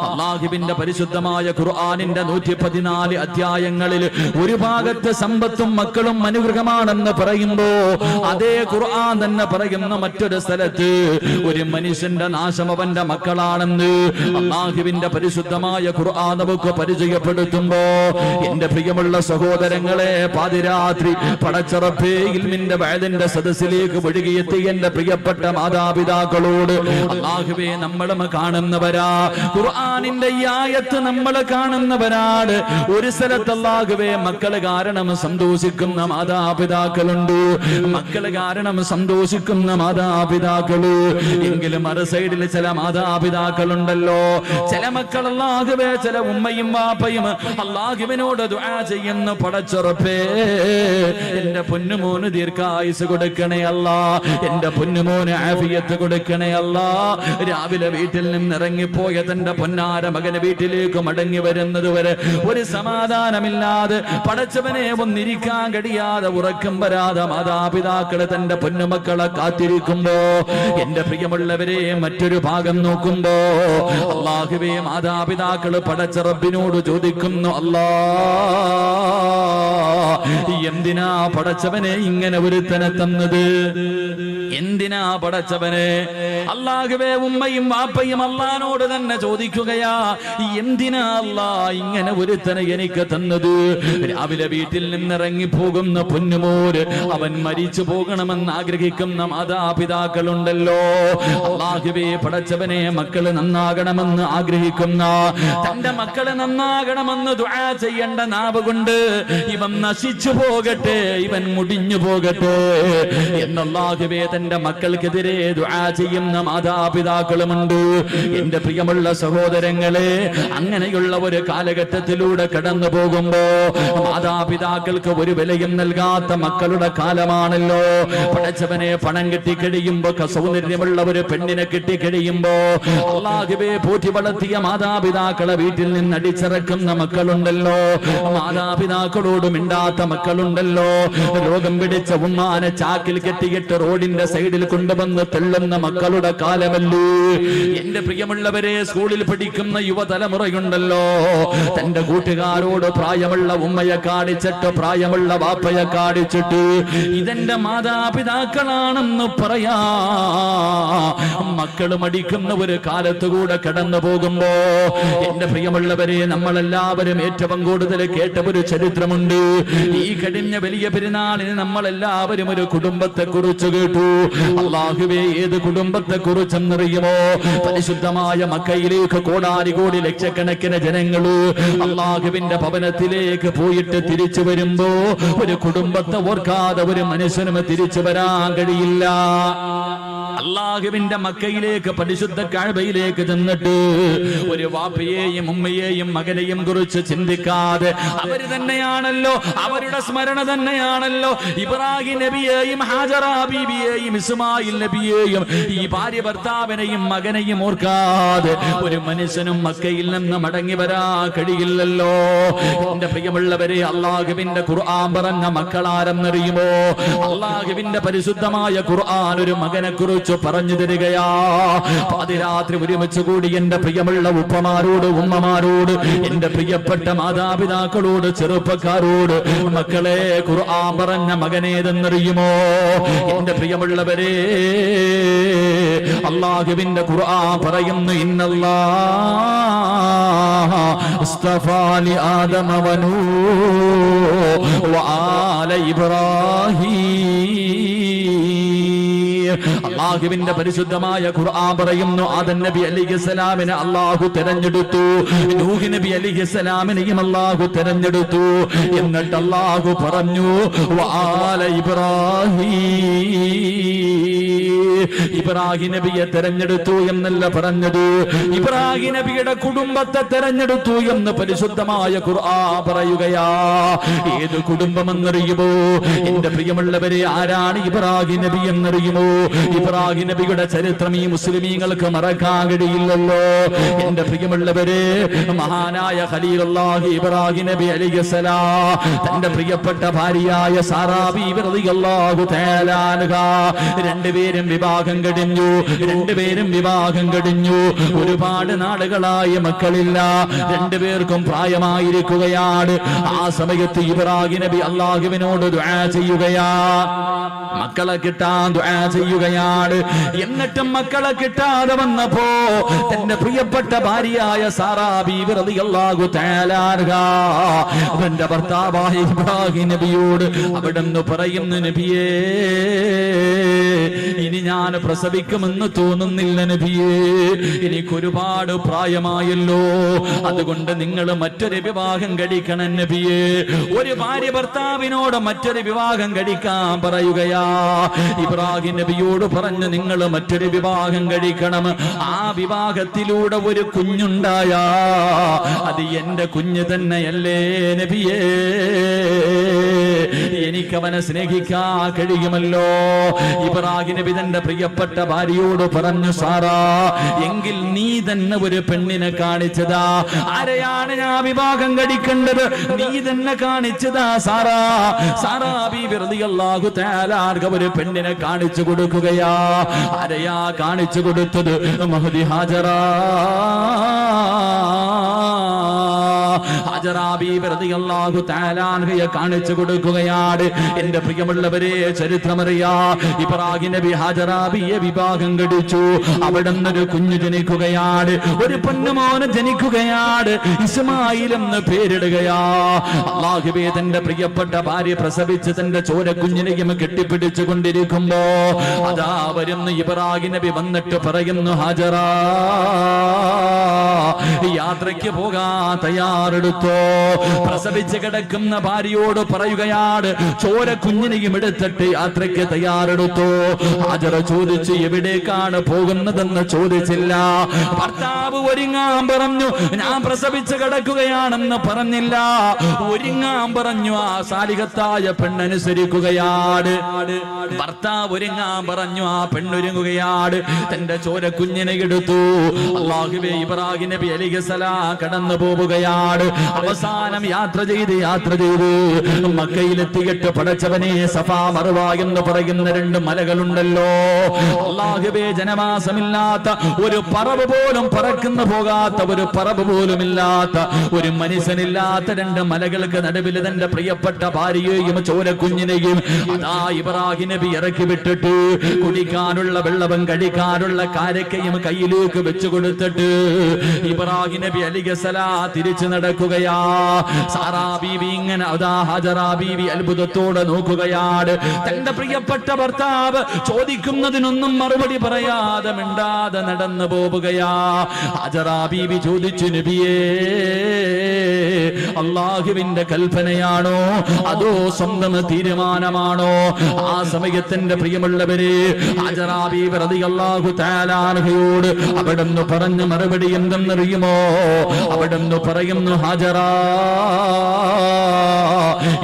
അല്ലാഹുവിന്റെ പരിശുദ്ധമായ ഖുർആനിന്റെ 114 അധ്യായങ്ങളിൽ ഒരു ഭാഗത്ത് സമ്പത്തും മക്കളും അനുഗ്രഹമാണെന്ന് പറയുമ്പോ അതേ ഖുർആൻ തന്നെ പറയുന്ന മറ്റൊരു സ്ഥലത്ത് ഒരു മനുഷ്യന്റെ നാശം അവന്റെ മക്കളാണെന്ന് അല്ലാഹുവിന്റെ പരിശുദ്ധമായ ഖുർആൻ നമുക്ക് പരിചയപ്പെടുത്തുമ്പോ എന്റെ പ്രിയമുള്ള സഹോദരങ്ങളെ, പാതിരാത്രി പടച്ചറപ്പേ ഇൽമിന്റെ വഅദിന്റെ സദസ്സിലേക്ക് ഒഴുകിയെത്തി എന്റെ പ്രിയപ്പെട്ട മാതാപിതാക്കളോട് അല്ലാഹുവേ നമ്മളും കാണുന്നവരാ, ഖുർആനിന്റെ ഈ ആയത്ത് നമ്മൾ കാണുന്നവരാണ്. ഒരു സ്ഥലത്ത് അല്ലാഹുവേ മക്കള് കാരണം സന്തോഷിക്കുന്ന മാതാപിതാക്കളുണ്ട്, മക്കള് കാരണം സന്തോഷിക്കുന്ന മാതാപിതാക്കള്. എങ്കിലും മറു സൈഡിൽ ചില മാതാപിതാക്കളുണ്ടല്ലോ, ചില മക്കൾ അല്ലാഹുവേ, ചില ഉമ്മയും വാപ്പയും അല്ലാഹുവിനോട് ദുആ ചെയ്യുന്ന പടച്ചുറപ്പേ എന്റെ പൊന്നുമോന് ദീർഘായുസ് കൊടുക്കണേ അല്ലാ, എന്റെ പൊന്നുമോന് ആഫിയത്ത് കൊടുക്കണേ അല്ലാ. രാവിലെ വീട്ടിൽ നിന്ന് ഇറങ്ങിപ്പോയ തന്റെ പൊന്നാര മകന് വീട്ടിലേക്ക് മടങ്ങി വരുന്നത് വരെ ഒരു സമാധാനമില്ലാതെ പടച്ചവനെ ഒന്നിരിക്കാൻ കഴിയാതെ ഉറക്കം വരാതെ മാതാപിതാക്കള് തന്റെ പൊന്നുമക്കളെ കാത്തിരിക്കുമ്പോ എന്റെ പ്രിയമുള്ളവരെ മറ്റൊരു ഭാഗം നോക്കുമ്പോ അല്ലാഹുവേ മാതാപിതാക്കള് പടച്ച റബ്ബിനോട് ചോദിക്കുന്നു, അല്ലാ എന്തിനാ പടച്ചവനെ ഇങ്ങനെ ഒരുത്തനെ തന്നത്, എന്തിനാ പടച്ചവനെ? അല്ലാഹുവേ ഉമ്മയും വാപ്പയും അല്ലാഹുവോട് തന്നെ ചോദിക്കുകയാ, എന്തിനാ അല്ലാ ഇങ്ങനെ ഒരുത്തനെ എനിക്ക് തന്നത്? രാവിലെ വീട്ടിൽ നിന്നിറങ്ങി പോകുന്ന പൊന്നുമോര് അവൻ മരിച്ചു പോകണമെന്ന് ആഗ്രഹിക്കുന്ന മാതാപിതാക്കളുണ്ടല്ലോ. അല്ലാഹുവേ പടച്ചവനെ മക്കള് നന്നാകണമെന്ന് ആഗ്രഹിക്കുന്ന, തന്റെ മക്കള് നന്നാകണമെന്ന് ദുആ ചെയ്യേണ്ട നാവ് കൊണ്ട് ഇവൻ നശിച്ചു പോകട്ടെ, ഇവൻ മുടിഞ്ഞു പോകട്ടെ എന്നല്ലാഹുവേ തന്റെ മക്കൾക്കെതിരെ ദുആ ചെയ്യുന്ന മാതാപിതാക്കളുമുണ്ട്. എന്റെ പ്രിയമുള്ള സഹോദരങ്ങളെ, അങ്ങനെയുള്ള ഒരു കാലഘട്ടത്തിലൂടെ കടന്നു പോകുമ്പോ മാതാപിതാക്കൾക്ക് ഒരു വിലയും നൽകാത്ത മക്കളുടെ കാലമാണല്ലോ. പടച്ചവനെ പണം കിട്ടിക്കഴിയുമ്പോ, സൗന്ദര്യമുള്ള ഒരു പെണ്ണിനെ കിട്ടിക്കഴിയുമ്പോ അല്ലാഹുവേ പോറ്റി വളർത്തിയ മാതാപിതാക്കളെ വീട്ടിൽ നിന്ന് അടിച്ചിറക്കുന്ന മക്കളുണ്ടല്ലോ, മാതാപിതാക്കളോട് മിണ്ടാത്ത മക്കളുണ്ടല്ലോ, രോഗം പിടിച്ച ഉമ്മാനെ ചാക്കിൽ കെട്ടിയിട്ട് റോഡിന്റെ സൈഡിൽ കൊണ്ടുവന്ന് തെള്ളുന്ന മക്കളുടെ കാലമല്ലേ. എന്റെ പ്രിയമുള്ളവരെ, സ്കൂളിൽ പഠിക്കുന്ന യുവതലമുറയുണ്ടല്ലോ, തന്റെ കൂട്ടുകാരോട് പ്രായമുള്ള ഉമ്മയെ കാണിച്ചിട്ട് പ്രായമുള്ള വാപ്പയെ കാണിച്ചിട്ട് ഇതെന്റെ മാതാപിതാക്കളാണെന്ന് പറയാ മക്കള് മടിക്കുന്ന ഒരു കാലത്തുകൂടെ കടന്നു പോകുമ്പോ എന്റെ പ്രിയമുള്ളവരെ, നമ്മളെല്ലാവരും ഏറ്റവും കൂടുതൽ കേട്ട ഒരു ചരിത്രമുണ്ട്. ഈ കഴിഞ്ഞ വലിയ പെരുന്നാളിന് നമ്മളെല്ലാവരും ഒരു കുടുംബത്തെ കുറിച്ച് കേട്ടു. അല്ലാഹുവേ ഏത് കുടുംബത്തെ കുറിച്ചെന്നറിയുമോ? പരിശുദ്ധമായ മക്കയിലേക്ക് കോടാനുകോടി ലക്ഷക്കണക്കിന് ജനങ്ങള് അല്ലാഹുവിന്റെ ഭവനത്തിലേക്ക് പോയിട്ട് തിരിച്ചു വരുമ്പോ ഒരു കുടുംബത്തെ ഓർക്കാതെ ഒരു മനുഷ്യനും തിരിച്ചു വരാൻ കഴിയില്ല. അല്ലാഹുവിന്റെ മക്കയിലേക്ക് പരിശുദ്ധ കഅബയിലേക്ക് ചെന്നിട്ട് ഒരു വാപ്പയെയും ഉമ്മയെയും മകനെയും കുറിച്ച് ചിന്തിക്കാതെ അവര് തന്നെയാണല്ലോ, അവരുടെ സ്മരണ തന്നെയാണല്ലോ ഇബ്രാഹിം നബിയെയും ഹാജറ ബീബിയെയും ഇസ്മായിൽ നബിയെയും ഈ ഭാര്യ ഭർത്താവിനെയും മകനെയും ഓർക്കാതെ ഒരു മനുഷ്യനും മക്കയിൽ നിന്ന് മടങ്ങി വരാൻ കഴിയില്ലല്ലോ. എന്റെ പ്രിയമുള്ളവരെ, അല്ലാഹുവിന്റെ ഖുർആൻ പറഞ്ഞ മക്കളാരെന്നറിയുമോ? അല്ലാഹുവിന്റെ പരിശുദ്ധമായ ഖുർആൻ ഒരു മകനെ കുറിച്ച് പറഞ്ഞു തരികയാ. പാതിരാത്രി ഒരുമിച്ച് കൂടി എന്റെ പ്രിയമുള്ള ഉപ്പമാരോട് ഉമ്മമാരോട് എന്റെ പ്രിയപ്പെട്ട മാതാപിതാക്കളോട് ചെറുപ്പക്കാരോട്, മക്കളെ ഖുർആൻ പറഞ്ഞ മകനേതെന്നറിയുമോ? എന്റെ പ്രിയമുള്ളവരെ, അല്ലാഹുവിന്റെ ഖുർആൻ പറയുന്നു, ഇന്നല്ലാഹ ഇസ്തഫാ ലി ആദമ വനൂഹ വആല ഇബ്രാഹീം. അല്ലാഹുവിന്റെ പരിശുദ്ധമായ ഖുർആൻ പറയുന്നു, ആദം നബി അലൈഹിസ്സലാമിനെ അല്ലാഹു തിരഞ്ഞെടുത്തു, നൂഹ് നബി അലൈഹിസ്സലാമിനെയും അല്ലാഹു തിരഞ്ഞെടുത്തു. എന്നിട്ട് അല്ലാഹു പറഞ്ഞു വആല ഇബ്രാഹിം നബിയെ തെരഞ്ഞെടുത്തു എന്നല്ല പറഞ്ഞത്, ഇബ്രാഹിം നബിയുടെ കുടുംബത്തെ തെരഞ്ഞെടുത്തു എന്ന് പരിശുദ്ധമായ ഖുർആൻ പറയുകയാ. ഏത് കുടുംബമെന്നറിയുമോ? എന്റെ പ്രിയമുള്ളവരെ, ആരാണ് ഇബ്രാഹിം നബി എന്നറിയുമോ? ഇബ്രാഹിം നബിയുടെ ചരിത്രം ഈ മുസ്ലിമീങ്ങൾക്ക് മറക്കാൻ കഴിയില്ലല്ലോ. എന്റെ പ്രിയമുള്ളവരെ, മഹാനായ ഖലീലുള്ളാഹി ഇബ്രാഹിം നബി അലൈഹിസ്സലാം തന്റെ പ്രിയപ്പെട്ട ഭാര്യയായ സാറാ ബീവി റളിയല്ലാഹു തആല അൻഹ രണ്ടുപേരും വിവാഹം കഴിഞ്ഞു. ഒരുപാട് നാളുകളായി മക്കളില്ല, രണ്ടുപേർക്കും പ്രായമായിരിക്കുകയാണ്. ആ സമയത്ത് ഇബ്രാഹിം നബി അല്ലാഹുവിനോട് ദുആ ചെയ്യുകയാ, മക്കളെ കിട്ടാൻ ദുആ ചെയ്യുകയാണ്. എന്നിട്ടും മക്കളെ കിട്ടാതെ വന്നപ്പോ തന്റെ പ്രിയപ്പെട്ട ഭാര്യയായ സാറാ ബീവി റളിയല്ലാഹു തആല അൻഹ അവന്റെ ഭർത്താവായ ഇബ്രാഹിം നബിയോട് അവിടുന്ന് പറയുന്നു, നബിയേ, ഇനി ഞാൻ പ്രസവിക്കുമെന്ന് തോന്നുന്നില്ല നബിയേ, എനിക്കൊരുപാട് പ്രായമായല്ലോ, അതുകൊണ്ട് നിങ്ങൾ മറ്റൊരു വിവാഹം കഴിക്കണം നബിയേ. ഒരു ഭാര്യ ഭർത്താവിനോട് മറ്റൊരു വിവാഹം കഴിക്കാൻ പറയുകയാ. ഇബ്രാഹിം നബിയോട് പറഞ്ഞു, നിങ്ങൾ മറ്റൊരു വിവാഹം കഴിക്കണം. ആ വിവാഹത്തിലൂടെ ഒരു കുഞ്ഞുണ്ടായാ അത് എന്റെ കുഞ്ഞ് തന്നെയല്ലേ നബിയേ, എനിക്കവനെ സ്നേഹിക്കാൻ കഴിയുമല്ലോ. ഇബ്രാഹിം നബി തന്റെ പ്രിയപ്പെട്ട ഭാര്യയോട് പറഞ്ഞു, സാറാ, എങ്കിൽ നീ തന്നെ ഒരു പെണ്ണിനെ കാണിച്ചതാ. ആരെയാണ് ഞാൻ വിവാഹം കഴിക്കേണ്ടത്? നീ തന്നെ കാണിച്ചതാ സാറാ. സാറാ ബീവി റളിയല്ലാഹു തആല അൻഹ ഒരു പെണ്ണിനെ കാണിച്ചു കൊടുക്കുകയാ. ആരെയാ കാണിച്ചു കൊടുത്തത്? മഹദി ഹാജറാ. ഹാജറാ ബീവി റളിയല്ലാഹു തആല അൻഹയെ കാണിച്ചു കൊടുക്കുകയാണ്. എന്റെ പ്രിയമുള്ളവരെ, ചരിത്രമറിയാ, ഇബ്രാഹിം നബി ഹാജറാ ബിയെ വിവാഹം കഴിച്ചു. അവിടെ നിന്നൊരു കുഞ്ഞു ജനിക്കുകയാണ്, ഒരു പൊന്നുമോന് ജനിക്കുകയാണ്. ഇസ്മായിൽ എന്ന് പേരിടുകയാ. അല്ലാഹുവേ, തന്റെ പ്രിയപ്പെട്ട ഭാര്യ പ്രസവിച്ച് തന്റെ ചോര കുഞ്ഞിനെയും കെട്ടിപ്പിടിച്ചു കൊണ്ടിരിക്കുമ്പോ അതാ വരുന്നു ഇബ്രാഹിം നബി. വന്നിട്ട് പറയുന്നു, ഹാജറാ, യാത്രയ്ക്ക് പോകാൻ തയ്യാറെടുത്തോ. പ്രസവിച്ച് കിടക്കുന്ന ഭാര്യയോട് പറയുകയാണ്, ചോര കുഞ്ഞിനെയും എടുത്തിട്ട് യാത്രയ്ക്ക് തയ്യാറെടുത്തോ. ഹാജറ ചോദിച്ചു, എവിടേക്കാണ് പോകുന്നതെന്ന് ചോദിച്ചില്ല. ഭർത്താവ് ഒരുങ്ങാൻ പറഞ്ഞു, ഞാൻ പ്രസവിച്ച് കിടക്കുകയാണെന്ന് പറഞ്ഞില്ല. ഒരുങ്ങാൻ പറഞ്ഞു. ആ സാലിഹത്തായ പെണ്ണനുസരിക്കുകയാണ്. ഭർത്താവ് ഒരുങ്ങാൻ പറഞ്ഞു, ആ പെണ്ണൊരുങ്ങുകയാണ്. തന്റെ ചോര കുഞ്ഞിനെ എടുത്തു. അല്ലാഹുവേ, ഇബ്രാഹിം നബി അലൈഹിസ്സലാം കടന്നു പോവുകയാണ്. അവസാനം യാത്ര ചെയ്ത് മക്കയിലെത്തിയിട്ട് പടച്ചവനെ, സഫാ മർവ എന്ന് പറയുന്ന രണ്ട് മലകളുണ്ടല്ലോ. അല്ലാഹുവേ, ജനവാസമില്ലാത്ത ഒരു പറവ് പോലും പറക്കുന്ന പോകാത്ത ഒരു പറവ് പോലും ഇല്ലാത്ത ഒരു മനുഷ്യനില്ലാത്ത രണ്ട് മലകൾക്ക് നടുവിൽ തന്റെ പ്രിയപ്പെട്ട ഭാര്യയെയും ചോര കുഞ്ഞിനെയും അതാ ഇബ്രാഹിം നബി ഇറക്കി വിട്ടിട്ട് കുടിക്കാനുള്ള വെള്ളവും കഴിക്കാനുള്ള കാരക്കയും കയ്യിലേക്ക് വെച്ചു കൊടുത്തിട്ട് ഇബ്രാഹിം നബി അലൈഹിസ്സലാം തിരിച്ചു നടക്കുകയാ. സാറാ ബീവി ഇങ്ങനെ അതാ ഹാജറാ ബീവി അത്ഭുതത്തോടെ നോക്കുകയാണ്. തന്റെ പ്രിയപ്പെട്ട ഭർത്താവ് ചോദിക്കുന്നതിനൊന്നും മറുപടി പറയാതെ മിണ്ടാതെ നടന്നു പോവുകയാ. ഹാജറാ ബീവി ചോദിച്ചു, നബിയേ, അല്ലാഹുവിന്റെ കൽപ്പനയാണോ അതോ സ്വന്തം തീരുമാനമാണോ? ആ സമയത്തിന്റെ പ്രിയമുള്ളവരെ, ഹാജറാ ബീവി റളിയല്ലാഹു തആല അൻഹയോട് അവിടുന്ന് പറഞ്ഞ മറുപടി എന്തെന്നറിയുമോ? അവിടുന്ന് പറയുന്നു, ഹാജറാ,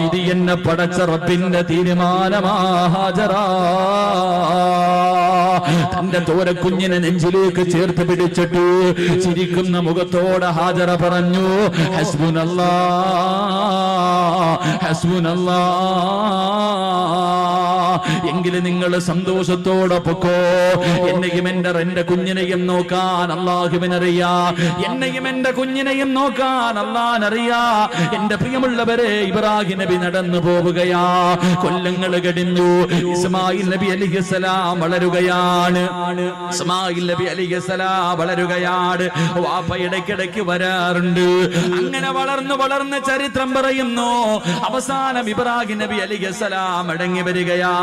ഇത് എന്നെ പടച്ച റബ്ബിന്റെ തീരുമാനമാ ഹാജറാ. തന്റെ തോരക്കുഞ്ഞിനെ നെഞ്ചിലേക്ക് ചേർത്ത് പിടിച്ചിട്ട് ചിരിക്കുന്ന മുഖത്തോടെ ഹാജറ പറഞ്ഞു, ഹസ്ബുനല്ലാഹ്, ഹസ്ബുനല്ലാഹ്, എങ്കിലും നിങ്ങൾ സന്തോഷത്തോടെ പൊക്കോ. എന്നെയും എന്റെ കുഞ്ഞിനെയും നോക്കാൻ അല്ലാഹുവിനറിയാ. എന്നെയും എന്റെ കുഞ്ഞിനെയും നോക്കാൻ അല്ലാഹുവിനറിയാ. എന്റെ പ്രിയമുള്ളവരെ, ഇബ്രാഹിം നബി നടന്നു പോവുകയാ. കൊല്ലങ്ങൾ കഴിഞ്ഞു. ഇസ്മായിൽ നബി അലൈഹിസ്സലാം വളരുകയാണ്. ഇസ്മായിൽ നബി അലൈഹിസ്സലാം വളരുകയാണ്. വാപ്പ ഇടയ്ക്കിടയ്ക്ക് വരാറുണ്ട്. അങ്ങനെ വളർന്ന് ചരിത്രം പറയുന്നു. അവസാനം ഇബ്രാഹിം നബി അലൈഹിസ്സലാം മടങ്ങി വരികയാ.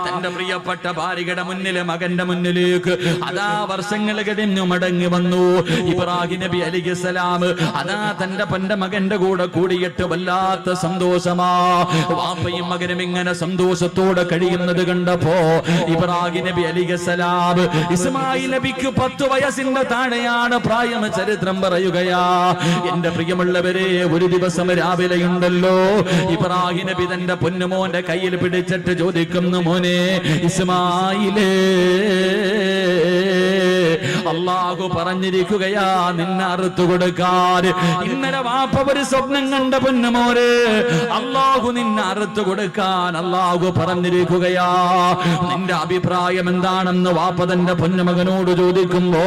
തന്റെ പ്രിയപ്പെട്ട ഭാര്യയുടെ മുന്നില്, മകന്റെ മുന്നിലേക്ക് അതാ വർഷങ്ങൾ കഴിഞ്ഞു മടങ്ങി വന്നു. ഇബ്രാഹിം നബി അലൈഹിസ്സലാം അതാ തന്റെ മകന്റെ കൂടെ കൂടിയിട്ട് വല്ലാത്ത സന്തോഷമാ. വാപ്പയും മകനും ഇങ്ങനെ സന്തോഷത്തോടെ കഴിയുന്നത് കണ്ടപ്പോ ഇബ്രാഹിം നബി അലൈഹിസ്സലാം ഇസ്മായിൽ നബിക്ക് 10 വയസ്സിന്റെ താഴെയാണ് പ്രായം. ചരിത്രം പറയുകയാ. എന്റെ പ്രിയമുള്ളവരെ, ഒരു ദിവസം രാവിലെയുണ്ടല്ലോ, ഇബ്രാഹിം നബി തന്റെ പൊന്നുമോന്റെ കയ്യിൽ പിടിച്ചിട്ട് ചോദിക്കുന്നു, മോനെ ഇസ്മായിലേ, അല്ലാഹു പറഞ്ഞിരിക്കുകയാ നിന്നെ അറുത്തു കൊടുക്കാൻ. ഇന്നലെ വാപ്പ ഒരു സ്വപ്നം കണ്ട പൊന്നുമോനെ, അല്ലാഹു നിന്നെ അറുത്തു കൊടുക്കാൻ അല്ലാഹു പറഞ്ഞിരിക്കുകയാ. നിന്റെ അഭിപ്രായം എന്താണെന്ന് വാപ്പ തന്റെ പൊന്നുമകനോട് ചോദിക്കുമ്പോ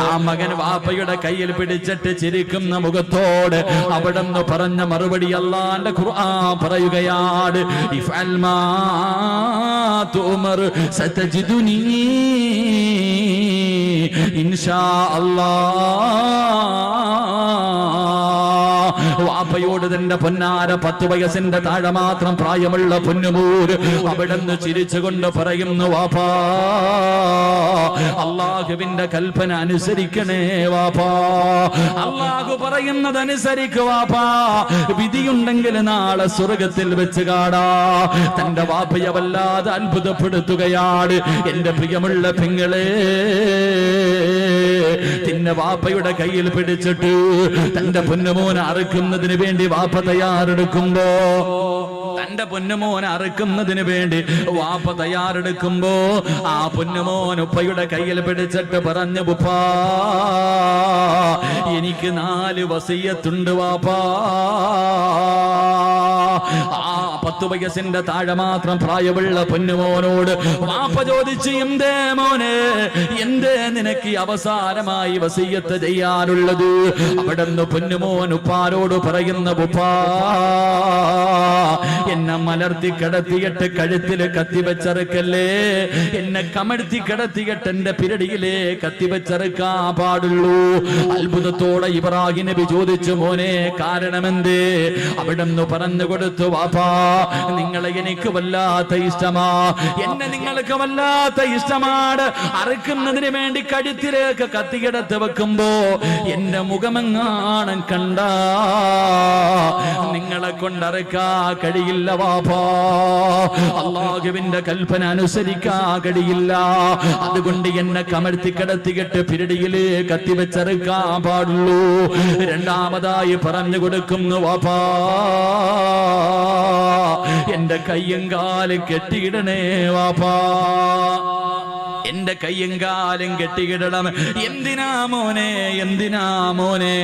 ആ മകൻ വാപ്പയുടെ കയ്യിൽ പിടിച്ചിട്ട് ചിരിക്കുന്ന മുഖത്തോട് അവിടെന്ന് പറഞ്ഞ മറുപടി അല്ലാഹുവിന്റെ ഖുർആൻ പറയുകയാണ്, ഇഫ്അൽ മാ തുമർ സതജിദുനി ഇൻഷാ അല്ലാഹ്. വാപ്പയോട് തന്റെ പൊന്നാര 10 വയസ്സിന്റെ താഴെ മാത്രം പ്രായമുള്ള പൊന്നുമൂര് അവിടെന്ന് ചിരിച്ചുകൊണ്ട് പറയുന്നു, വാപ്പാ അല്ലാഹുവിന്റെ കൽപ്പന അനുസരിക്കണേ വാപ്പാ, അല്ലാഹു പറയുന്നത് അനുസരിക്കുക വാപ്പാ, വിധിയുണ്ടെങ്കിൽ നാളെ സ്വർഗത്തിൽ വെച്ച് കാണാ. തന്റെ വാപ്പയെ വല്ലാതെ അത്ഭുതപ്പെടുത്തുകയാണ്. എന്റെ പ്രിയമുള്ള പെങ്ങളെ, തിന്ന വാപ്പയുടെ കയ്യിൽ പിടിച്ചിട്ട് തന്റെ പൊന്നുമോനെ അറുക്കുന്നതിന് വേണ്ടി വാപ്പ തയ്യാറെടുക്കുമ്പോ, തന്റെ പൊന്നുമോനെ അറുക്കുന്നതിന് വേണ്ടി വാപ്പ തയ്യാറെടുക്കുമ്പോ ആ പൊന്നുമോൻ ഉപ്പയുടെ കയ്യിൽ പിടിച്ചിട്ട് പറഞ്ഞു, ഉപ്പാ എനിക്ക് 4 വസിയ്യത്തുണ്ട് വാപ്പാ. ആ 10 വയസ്സിന്റെ താഴെ മാത്രം പ്രായമുള്ള പൊന്നുമോനോട് വാപ്പ ചോദിച്ചു, എന്തേ മോനെ, എന്തേ നിനക്ക് അവസാനമായി വസിയ്യത്ത് ചെയ്യാനുള്ളത്? അവിടുന്ന് പൊന്നുമോൻ ഉപ്പാരോട് പറയുന്ന, ഉപ്പാ എന്നെ മലർത്തി കിടത്തിയിട്ട് കഴുത്തില് കത്തിവെച്ചറുക്കല്ലേ, എന്നെ കമഴ്ത്തി കിടത്തിയിട്ട് എന്റെ പിരടിയിലെ കത്തിവെച്ചറുക്കാൻ പാടുള്ളൂ. അത്ഭുതത്തോടെ ഇബ്രാഹിം നബി ചോദിച്ചു, മോനെ കാരണമെന്തേ? അവിടുന്ന് പറഞ്ഞു കൊടുത്തു, വാപ്പാ നിങ്ങളെ എനിക്ക് വല്ലാത്ത ഇഷ്ടമാ, എന്നെ നിങ്ങൾക്ക് വല്ലാത്ത ഇഷ്ടമാണ്. അറുക്കുന്നതിന് വേണ്ടി കഴുത്തിലേക്ക് കത്തികിടത്ത് വെക്കുമ്പോ എന്റെ മുഖമെങ്ങാണം കണ്ട നിങ്ങളെ കൊണ്ടറുക്കാ കഴിയില്ല വാപ്പാ, അല്ലാഹുവിന്റെ കൽപ്പന അനുസരിക്കാ കഴിയില്ല. അതുകൊണ്ട് എന്നെ കമഴ്ത്തി കിടത്തിയിട്ട് പിരടിയില് കത്തിവെച്ചറുക്കാൻ പാടുള്ളൂ. രണ്ടാമതായി പറഞ്ഞു കൊടുക്കുന്നു, വാപ്പാ എന്റെ കയ്യും കാലും കെട്ടിയിടണേ വാപ്പാ, എന്റെ കയ്യും കാലും കെട്ടിയിടണം. എന്തിനാ മോനെ, എന്തിനാ മോനെ?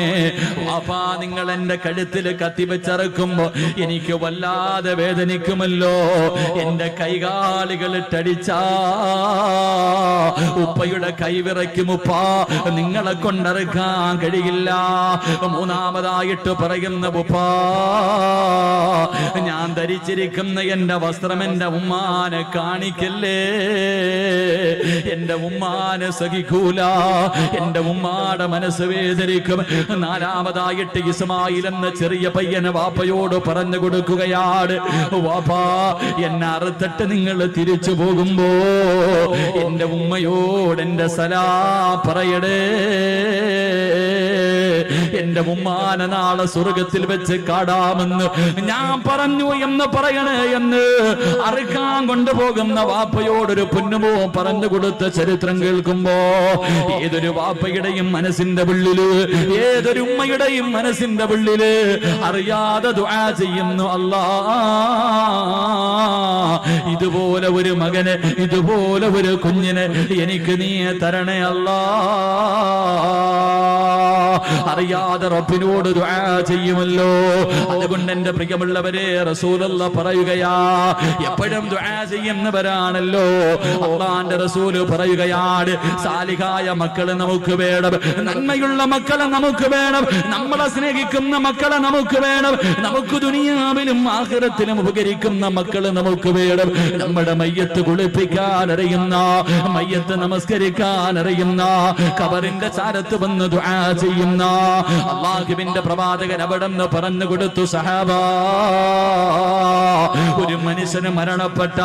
വാപ്പാ നിങ്ങൾ എന്റെ കഴുത്തിൽ കത്തിവെച്ചറക്കുമ്പോ എനിക്ക് വല്ലാതെ വേദനിക്കുമല്ലോ. എന്റെ കൈകാലുകൾ ഇട്ടടിച്ചാ ഉപ്പയുടെ കൈവിറയ്ക്കും ഉപ്പാ, നിങ്ങളെ കൊണ്ടറുക്കാൻ കഴിയില്ല. മൂന്നാമതായിട്ട് പറയുന്ന, ഉപ്പാ ഞാൻ ധരിച്ചിരിക്കുന്ന എന്റെ വസ്ത്രം എന്റെ ഉമ്മാനെ കാണിക്കല്ലേ, എന്റെ ഉമ്മാനെ സഹിക്കൂല, എന്റെ ഉമ്മാടെ മനസ്സ് വേദനിക്കും. നാലാമതായിട്ട് ഇസ്മായിൽ എന്ന ചെറിയ പയ്യന് വാപ്പയോട് പറഞ്ഞു കൊടുക്കുകയാണ്, വാപ്പാ എന്നെ അറുത്തിട്ട് നിങ്ങൾ തിരിച്ചു പോകുമ്പോ എന്റെ ഉമ്മയോട് എന്റെ സലാം പറയടേ, എന്റെ ഉമ്മാനെ നാളെ സ്വർഗത്തിൽ വെച്ച് കാടാമെന്ന് ഞാൻ പറഞ്ഞു എന്ന് പറയണേ എന്ന് അറുക്കാൻ കൊണ്ടുപോകുന്ന വാപ്പയോടൊരു പൊന്നുമോ പറഞ്ഞു കൊടുത്ത ചരിത്രം കേൾക്കുമ്പോ ഏതൊരു വാപ്പയുടെയും മനസ്സിന്റെ ഉള്ളില്, ഏതൊരു ഉമ്മയുടെയും മനസ്സിന്റെ ഉള്ളില് അറിയാതെ ദുആ ചെയ്യുന്നു, അല്ലാ ഇതുപോലെ ഒരു മകന്, ഇതുപോലെ ഒരു കുഞ്ഞിന് എനിക്ക് നീ തരണേ അല്ലാ. അറിയാതെ റബ്ബിനോട് ദുആ ചെയ്യുമല്ലോ. അതുകൊണ്ട് എന്റെ പ്രിയമുള്ളവരെ റസൂലുള്ളാഹി പറയുകയാ, എപ്പോഴും ദുആ ചെയ്യുന്നവരാണല്ലോ. അല്ലാഹുവിന്റെ റസൂൽ പറയുകയാണ്, സാലിഹായ മക്കളെ നമുക്ക് വേണം, നന്മയുള്ള മക്കളെ നമുക്ക് വേണം, നമ്മളെ സ്നേഹിക്കുന്ന മക്കളെ നമുക്ക് വേണം, നമുക്ക് ദുനിയാവിലും ആഖിറത്തിലും ഉപകരിക്കുന്ന മക്കളെ നമുക്ക് വേണം. നമ്മുടെ മയ്യത്ത് കുളിപ്പിക്കാൻ അറിയുന്ന, മയ്യത്ത് നമസ്കരിക്കാൻ അറിയുന്ന, ഖബറിന്റെ ചാരത്ത് വന്ന് ദുആ ചെയ്യുന്ന അല്ലാഹുവിന്റെ പ്രവാചകൻ അവിടെന്ന് പറഞ്ഞു കൊടുത്തു, സഹാബാ ഒരു മനുഷ്യന് മരണപ്പെട്ട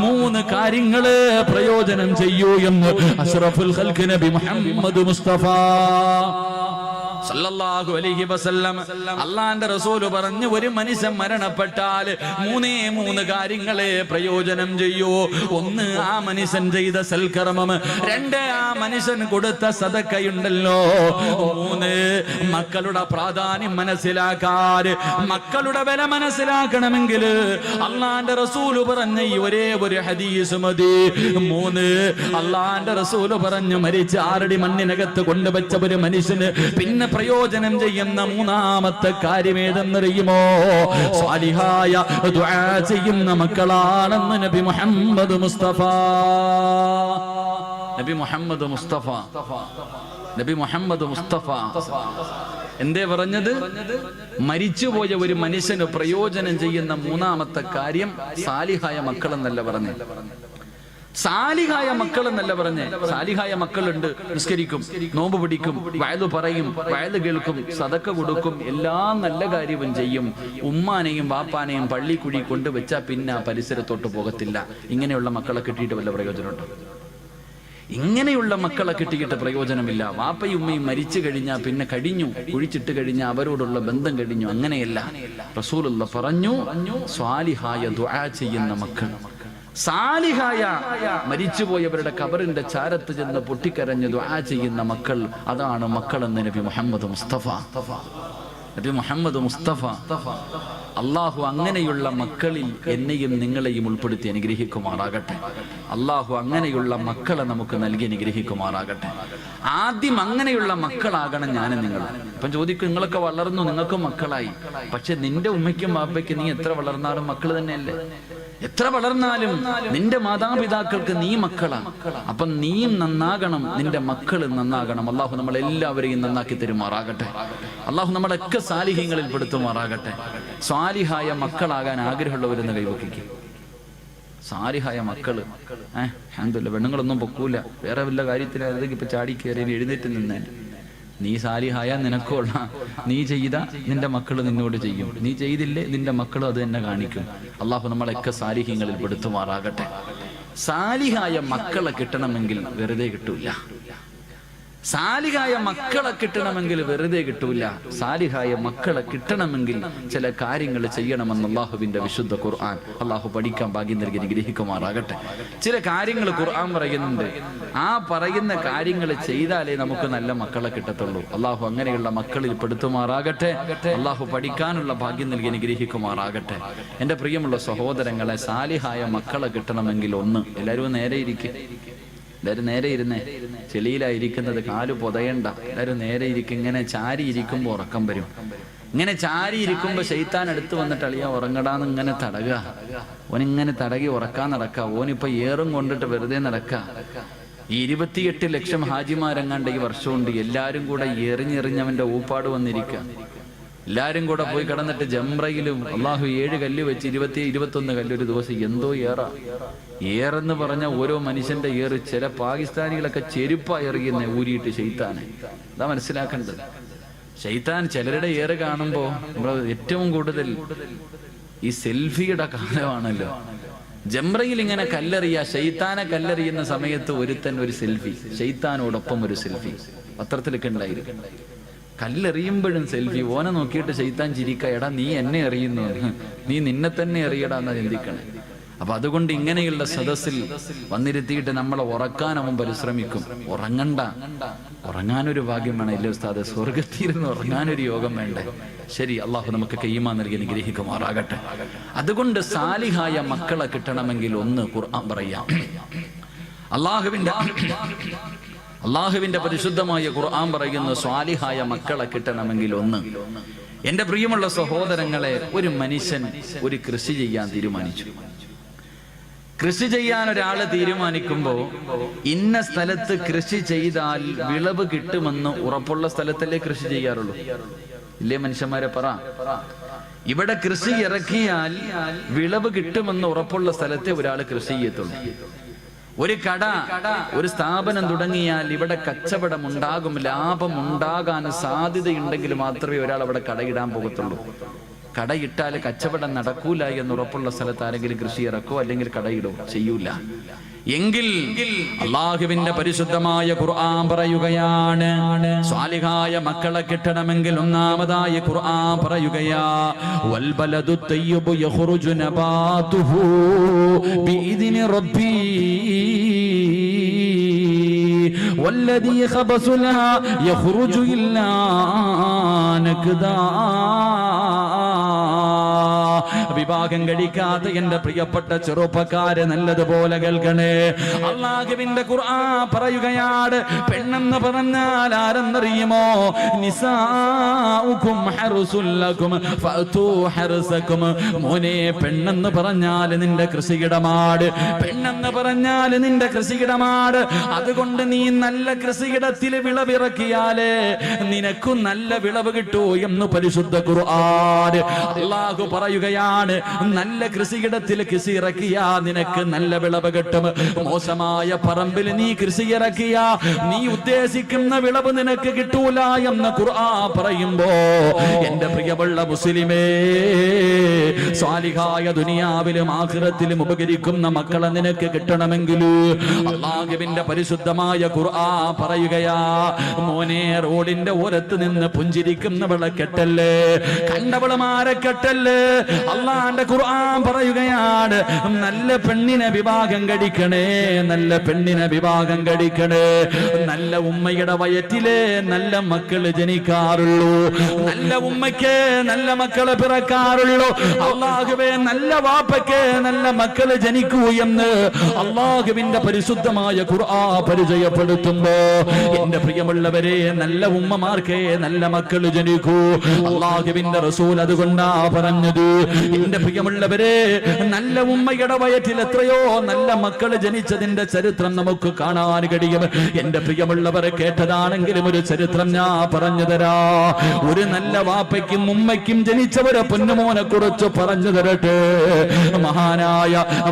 3 കാര്യങ്ങള് പ്രയോജനം ചെയ്യൂ എന്ന് അഷ്റഫുൽ ഖൽഖ് നബി മുഹമ്മദ് മുസ്തഫ സല്ലല്ലാഹു അലൈഹി വസല്ലം അള്ളാന്റെ റസൂല് പറഞ്ഞു, ഒരു മനുഷ്യൻ മരണപ്പെട്ടാൽ മൂന്ന് കാര്യങ്ങളെ പ്രയോജനം ചെയ്യൂ. ഒന്ന്, ആ മനുഷ്യൻ ചെയ്ത സൽക്കർമ്മം. രണ്ട്, ആ മനുഷ്യൻ കൊടുത്ത സദക്കയുണ്ടല്ലോ. മൂന്ന്, മക്കളുടെ പ്രാധാന്യം മനസ്സിലാക്കാൻ, മക്കളുടെ വില മനസ്സിലാക്കണമെങ്കിൽ അള്ളാന്റെ റസൂല് പറഞ്ഞ ഈ ഒരേ ഒരു ഹദീസ് മതി. മൂന്ന്, അള്ളാന്റെ റസൂല് പറഞ്ഞു, മരിച്ച 6 അടി മണ്ണിനകത്ത് കൊണ്ടുവച്ച ഒരു മനുഷ്യന് പിന്നെ പ്രയോജനം ചെയ്യുന്ന മൂന്നാമത്തെ കാര്യം ഏതെന്നറിയുമോ? സ്വാലിഹായ ദുആ ചെയ്യുന്ന മക്കളാണെന്ന് നബി മുഹമ്മദ് മുസ്തഫ. നബി മുഹമ്മദ് മുസ്തഫ, നബി മുഹമ്മദ് മുസ്തഫ എന്തേ പറഞ്ഞത്? മരിച്ചുപോയ ഒരു മനുഷ്യന് പ്രയോജനം ചെയ്യുന്ന മൂന്നാമത്തെ കാര്യം സാലിഹായ മക്കൾ എന്നല്ല പറഞ്ഞേ, സാലിഹായ മക്കൾ എന്നല്ല പറഞ്ഞേ. സാലിഹായ മക്കളുണ്ട്, നിസ്കരിക്കും, നോമ്പ് പിടിക്കും, വയലു പറയും, വയലു കേൾക്കും, സദക്ക കൊടുക്കും, എല്ലാ നല്ല കാര്യവും ചെയ്യും. ഉമ്മാനെയും വാപ്പാനെയും പള്ളിക്കുഴി കൊണ്ടുവച്ചാൽ പിന്നെ ആ പരിസരത്തോട്ട് പോകത്തില്ല. ഇങ്ങനെയുള്ള മക്കളെ കിട്ടിയിട്ട് വല്ല പ്രയോജനമുണ്ടോ? ഇങ്ങനെയുള്ള മക്കളെ കിട്ടിയിട്ട് പ്രയോജനമില്ല. വാപ്പയും ഉമ്മയും മരിച്ചു കഴിഞ്ഞാൽ പിന്നെ കഴിഞ്ഞു, കുഴിച്ചിട്ട് കഴിഞ്ഞാൽ അവരോടുള്ള ബന്ധം കഴിഞ്ഞു. അങ്ങനെയല്ല. റസൂലുള്ള പറഞ്ഞു, സ്വാലിഹായ ദുആ ചെയ്യുന്ന മക്കൾ, സാലിഹായ മരിച്ചുപോയവരുടെ ഖബറിന്റെ ചാരത്ത് ചെന്ന് പൊട്ടിക്കരഞ്ഞ് ദുആ ചെയ്യുന്ന മക്കൾ, അതാണ് മക്കളെന്ന് നബി മുഹമ്മദ് മുസ്തഫ. നബി മുഹമ്മദ് മുസ്തഫ. അള്ളാഹു അങ്ങനെയുള്ള മക്കളിൽ എന്നെയും നിങ്ങളെയും ഉൾപ്പെടുത്തി അനുഗ്രഹിക്കുമാറാകട്ടെ. അള്ളാഹു അങ്ങനെയുള്ള മക്കളെ നമുക്ക് നൽകി അനുഗ്രഹിക്കുമാറാകട്ടെ. ആദ്യം അങ്ങനെയുള്ള മക്കളാകണം ഞാനും നിങ്ങൾ. ഇപ്പം ചോദിക്കും, നിങ്ങളൊക്കെ വളർന്നു, നിങ്ങൾക്ക് മക്കളായി, പക്ഷെ നിന്റെ ഉമ്മയ്ക്കും ബാപ്പയ്ക്ക് നീ എത്ര വളർന്നാലും മക്കൾ തന്നെയല്ലേ? എത്ര വളർന്നാലും നിന്റെ മാതാപിതാക്കൾക്ക് നീ മക്കളാണ്. അപ്പം നീയും നന്നാകണം, നിന്റെ മക്കളും നന്നാകണം. അള്ളാഹു നമ്മളെല്ലാവരെയും നന്നാക്കി തരുമാറാകട്ടെ. അള്ളാഹു നമ്മളൊക്കെ സാലിഹ്യങ്ങളിൽ പെടുത്തുമാറാകട്ടെ. സ്വാലിഹായ മക്കളാകാൻ ആഗ്രഹമുള്ളവരെന്ന് കൈവക്കിക്കും. സാലിഹായ മക്കള് അൽഹംദുലില്ലാഹ്, പെണ്ണുങ്ങളൊന്നും പൊക്കൂല, വേറെ വല്ല കാര്യത്തിലും ഇപ്പൊ ചാടി കയറി എഴുന്നേറ്റ് നിന്നേ. നീ സാലിഹായ നിനക്കുള്ള, നീ ചെയ്ത നിന്റെ മക്കൾ നിന്നോട് ചെയ്യും, നീ ചെയ്തില്ലേ നിന്റെ മക്കളും അത് തന്നെ കാണിക്കും. അള്ളാഹു നമ്മളൊക്കെ സാലിഹ്യങ്ങളിൽ പെടുത്തുമാറാകട്ടെ. സാലിഹായ മക്കളെ കിട്ടണമെങ്കിൽ വെറുതെ കിട്ടൂല. സാലിഹായ മക്കളെ കിട്ടണമെങ്കിൽ വെറുതെ കിട്ടൂല. സാലിഹായ മക്കളെ കിട്ടണമെങ്കിൽ ചില കാര്യങ്ങൾ ചെയ്യണമെന്ന് അള്ളാഹുവിന്റെ വിശുദ്ധ ഖുർആൻ. അള്ളാഹു പഠിക്കാൻ ഭാഗ്യം നൽകി അനുഗ്രഹിക്കുമാറാകട്ടെ. ചില കാര്യങ്ങൾ ഖുർആൻ പറയുന്നുണ്ട്. ആ പറയുന്ന കാര്യങ്ങൾ ചെയ്താലേ നമുക്ക് നല്ല മക്കളെ കിട്ടത്തുള്ളൂ. അള്ളാഹു അങ്ങനെയുള്ള മക്കളിൽ പെടുത്തുമാറാകട്ടെ. അള്ളാഹു പഠിക്കാനുള്ള ഭാഗ്യം നൽകി അനുഗ്രഹിക്കുമാറാകട്ടെ. എൻ്റെ പ്രിയമുള്ള സഹോദരങ്ങളെ, സാലിഹായ മക്കളെ കിട്ടണമെങ്കിൽ ഒന്ന്, എല്ലാവരും നേരെ ഇരിക്കും. എല്ലാവരും നേരെ ഇരുന്നേ. ചെളിയിലായിരിക്കുന്നത്, കാല് പൊതയണ്ട. എല്ലാവരും നേരെ ഇരിക്കും. ഇങ്ങനെ ചാരി ഇരിക്കുമ്പോൾ ഉറക്കം വരും. ഇങ്ങനെ ചാരി ഇരിക്കുമ്പോൾ ശൈത്താൻ അടുത്ത് വന്നിട്ട് അളിയാ ഉറങ്ങടാന്ന് ഇങ്ങനെ തടകുക. ഓനിങ്ങനെ തടകി ഉറക്കാൻ നടക്കുക. ഓനിപ്പോ ഏറും കൊണ്ടിട്ട് വെറുതെ നടക്കുക. ഈ 28 ലക്ഷം ഹാജിമാരെങ്ങാണ്ട് ഈ വർഷമുണ്ട്. എല്ലാരും കൂടെ എറിഞ്ഞെറിഞ്ഞവന്റെ ഊപ്പാട് വന്നിരിക്കുക. എല്ലാരും കൂടെ പോയി കിടന്നിട്ട് ജംറയിലും അള്ളാഹു 7 കല്ല് വെച്ച് 21 കല്ല് ഒരു ദിവസം. എന്തോ ഏറെന്ന് പറഞ്ഞ ഓരോ മനുഷ്യന്റെ ഏറ്. ചില പാകിസ്ഥാനികളൊക്കെ ചെരുപ്പാ എറിയുന്ന ഊരിയിട്ട് ശൈത്താനെ. അതാ മനസ്സിലാക്കേണ്ടത്. ശൈത്താൻ ചിലരുടെ ഏറ് കാണുമ്പോ നമ്മൾ ഏറ്റവും കൂടുതൽ ഈ സെൽഫിയുടെ കാലമാണല്ലോ. ജംറയിൽ ഇങ്ങനെ കല്ലെറിയ, ശൈത്താനെ കല്ലെറിയുന്ന സമയത്ത് ഒരുത്തൻ ഒരു സെൽഫി, ശൈത്താനോടൊപ്പം ഒരു സെൽഫി പത്രത്തിലൊക്കെ ഉണ്ടായിരിക്കും. കല്ലെറിയുമ്പോഴും സെൽഫി. ഓനെ നോക്കിയിട്ട് ശൈത്താൻ ചിരിക്ക, എടാ നീ എന്നെ എറിയുന്നു, നീ നിന്നെ തന്നെ എറിയടാ എന്നാ ചിന്തിക്കണേ. അപ്പൊ അതുകൊണ്ട് ഇങ്ങനെയുള്ള സദസ്സിൽ വന്നിരുത്തിയിട്ട് നമ്മളെ ഉറക്കാൻ അവൻ പരിശ്രമിക്കും. ഉറങ്ങണ്ട, ഉറങ്ങാനൊരു ഭാഗ്യം വേണം. ഇല്ലേ ഉസ്താദ്, സ്വർഗത്തിരുന്ന് ഉറങ്ങാനൊരു യോഗം വേണ്ടേ? ശരി, അള്ളാഹു നമുക്ക് കയ്യുമാ നൽകി അനുഗ്രഹിക്കുമാറാകട്ടെ. അതുകൊണ്ട് സാലിഹായ മക്കളെ കിട്ടണമെങ്കിൽ ഒന്ന് ഖുർആൻ പറയാം. അള്ളാഹുവിന്റെ പരിശുദ്ധമായ ഖുർആൻ പറയുന്ന സ്വാലിഹായ മക്കളെ കിട്ടണമെങ്കിൽ ഒന്ന്. എന്റെ പ്രിയമുള്ള സഹോദരങ്ങളെ, ഒരു മനുഷ്യൻ ഒരു കൃഷി ചെയ്യാൻ തീരുമാനിച്ചു. കൃഷി ചെയ്യാൻ ഒരാള് തീരുമാനിക്കുമ്പോ ഇന്ന സ്ഥലത്ത് കൃഷി ചെയ്താൽ വിളവ് കിട്ടുമെന്ന് ഉറപ്പുള്ള സ്ഥലത്തല്ലേ കൃഷി ചെയ്യാറുള്ളൂ? ഇല്ലേ മനുഷ്യന്മാരെ പറ. ഇവിടെ കൃഷി ഇറക്കിയാൽ വിളവ് കിട്ടുമെന്ന് ഉറപ്പുള്ള സ്ഥലത്തെ ഒരാൾ കൃഷി ചെയ്യത്തുള്ളൂ. ഒരു കട, ഒരു സ്ഥാപനം തുടങ്ങിയാൽ ഇവിടെ കച്ചവടം ഉണ്ടാകും, ലാഭം ഉണ്ടാകാൻ സാധ്യതയുണ്ടെങ്കിൽ മാത്രമേ ഒരാൾ അവിടെ കടയിടാൻ പോകത്തുള്ളൂ. കടയിട്ടാൽ കച്ചവടം നടക്കൂല എന്നുറപ്പുള്ള സ്ഥലത്ത് ആരെങ്കിലും കൃഷി ഇറക്കോ അല്ലെങ്കിൽ കടയിടോ? ചെയ്യൂല. എങ്കിൽ അല്ലാഹുവിന്റെ പരിശുദ്ധമായ ഖുർആൻ പറയുകയാണ്, സ്വാലിഹായ മക്കളെ കിട്ടണമെങ്കിൽ ഒന്നാമതായി ഖുർആൻ പറയുകയാ, വൽ ബലദു തയ്യിബു യഖ്റുജു നബാതുഹു ബിഇദ്നി റബ്ബി വല്ലദീ ഖബസു ലഹാ യഖ്റുജു ഇല്ലാ നക്ദാ. വിവാഹം കഴിക്കാത്ത എന്റെ പ്രിയപ്പെട്ട ചെറുപ്പക്കാരെ നല്ലതുപോലെ കേൾക്കണേ. അല്ലാഹുവിന്റെ ഖുർആൻ പറയുകയാണ്, പെണ്ണെന്ന് പറഞ്ഞാൽ ആരെന്നറിയുമോ? നിസാഉകും ഹർസുൽ ലക്കും ഫഅതു ഹർസകും. മോനെ, പെണ്ണെന്ന് പറഞ്ഞാൽ നിന്റെ കൃഷിയിടമാണ്. പെണ്ണെന്ന് പറഞ്ഞാൽ നിന്റെ കൃഷിയിടമാണ്. അതുകൊണ്ട് നീ നല്ല കൃഷിയിടത്തിൽ വിളവിറക്കിയാലേ നിനക്കും നല്ല വിളവ് കിട്ടൂ എന്ന് പരിശുദ്ധ ഖുർആൻ. അല്ലാഹു പറയുകയാണ്, നല്ല കൃഷിയിടത്തിൽ കൃഷി ഇറക്കിയാ നിനക്ക് നല്ല വിളവ് കിട്ടും. മോശമായ പറമ്പിൽ നീ കൃഷി ഇറക്കിയാ നീ ഉദ്ദേശിക്കുന്ന വിളവ് നിനക്ക് കിട്ടൂല എന്ന് ഖുർആൻ പറയുമ്പോ, എന്റെ പ്രിയമുള്ള മുസ്ലിമേ, സ്വാലിഹായ ദുനിയാവിലും ആഖിറത്തിലും ഉപകരിക്കുന്ന മക്കളെ നിനക്ക് കിട്ടണമെങ്കിൽ അല്ലാഹുവിന്റെ പരിശുദ്ധമായ ഖുർആൻ പറയുകയാ, മോനെ, റോഡിന്റെ ഓരത്ത് നിന്ന് പുഞ്ചിരിക്കുന്നവളെ കെട്ടല്ലേ, കണ്ടവളമാരെ കെട്ടല്ലേ. അള്ളാന്റെ ഖുർആൻ പറയുകയാണ്, നല്ല പെണ്ണിനെ വിവാഹം കഴിക്കണേ, നല്ല പെണ്ണിനെ വിവാഹം കഴിക്കണേ. നല്ല ഉമ്മയുടെ വയറ്റിലെ നല്ല മക്കള് ജനിക്കാറുള്ളൂ. നല്ല ഉമ്മയ്ക്ക് നല്ല മക്കള് പിറക്കാറുള്ളൂ. അള്ളാഹുവേ, നല്ല വാപ്പയ്ക്ക് നല്ല മക്കള് ജനിക്കൂ എന്ന് അള്ളാഹുവിന്റെ പരിശുദ്ധമായ ഖുർആൻ പരിചയപ്പെടുത്തുമ്പോ, എന്റെ പ്രിയമുള്ളവരെ, നല്ല ഉമ്മമാർക്ക് നല്ല മക്കള് ജനിക്കൂ. അള്ളാഹുവിന്റെ റസൂൽ അതുകൊണ്ടാ പറഞ്ഞത്, എന്റെ പ്രിയമുള്ളവരെ, നല്ല ഉമ്മയുടെ വയറ്റിൽ എത്രയോ നല്ല മക്കള് ജനിച്ചതിന്റെ ചരിത്രം നമുക്ക് കാണാൻ കഴിയും. എന്റെ പ്രിയമുള്ളവരെ, കേട്ടതാണെങ്കിലും ഒരു ചരിത്രം ഞാൻ പറഞ്ഞു തരാ. ഒരു നല്ല വാപ്പയ്ക്കും ഉമ്മയ്ക്കും ജനിച്ചവരെ പൊന്നുമോനെ കുറിച്ച് പറഞ്ഞു തരട്ടെ.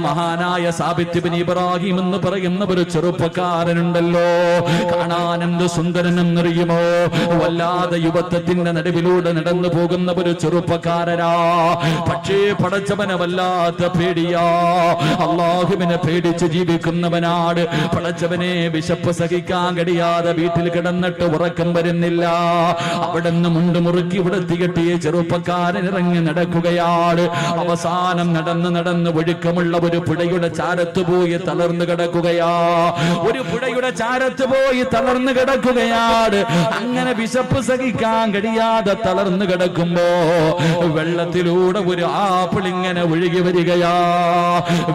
മഹാനായ സാബിത്ത് ഇബ്നു ഇബ്രാഹിം എന്ന് പറയുന്ന ഒരു ചെറുപ്പക്കാരനുണ്ടല്ലോ. കാണാൻ എന്ത് സുന്ദരനെന്നറിയുമോ? വല്ലാതെ യുവത്വത്തിന്റെ നടുവിലൂടെ നടന്നു പോകുന്ന ഒരു ചെറുപ്പക്കാരനാ. പക്ഷേ പടച്ചവനെ വല്ലാത്ത പേടിയാ. അല്ലാഹുവിനെ പേടിച്ച് ജീവിക്കുന്നവനാണ്. പടച്ചവനെ വിശപ്പ് സഹിക്കാൻ കഴിയാതെ വീട്ടിൽ കിടന്നിട്ട് ഉറക്കം വരുന്നില്ല. അവിടെ നിന്ന് മുണ്ട് മുറുക്കി ഇവിടെ കെട്ടിയ ചെറുപ്പക്കാരൻ ഇറങ്ങി നടക്കുകയാണ്. അവസാനം നടന്ന് ഒഴുക്കമുള്ള ഒരു പുഴയുടെ ചാരത്ത് പോയി തളർന്നു കിടക്കുകയാ. ഒരു പുഴയുടെ ചാരത്ത് പോയി തളർന്നു കിടക്കുകയാണ്. അങ്ങനെ വിശപ്പ് സഹിക്കാൻ കഴിയാതെ തളർന്നു കിടക്കുമ്പോ വെള്ളത്തിലൂടെ ഒരു ആപ്പിൾ ഇങ്ങനെ ഒഴുകി വരികയാ.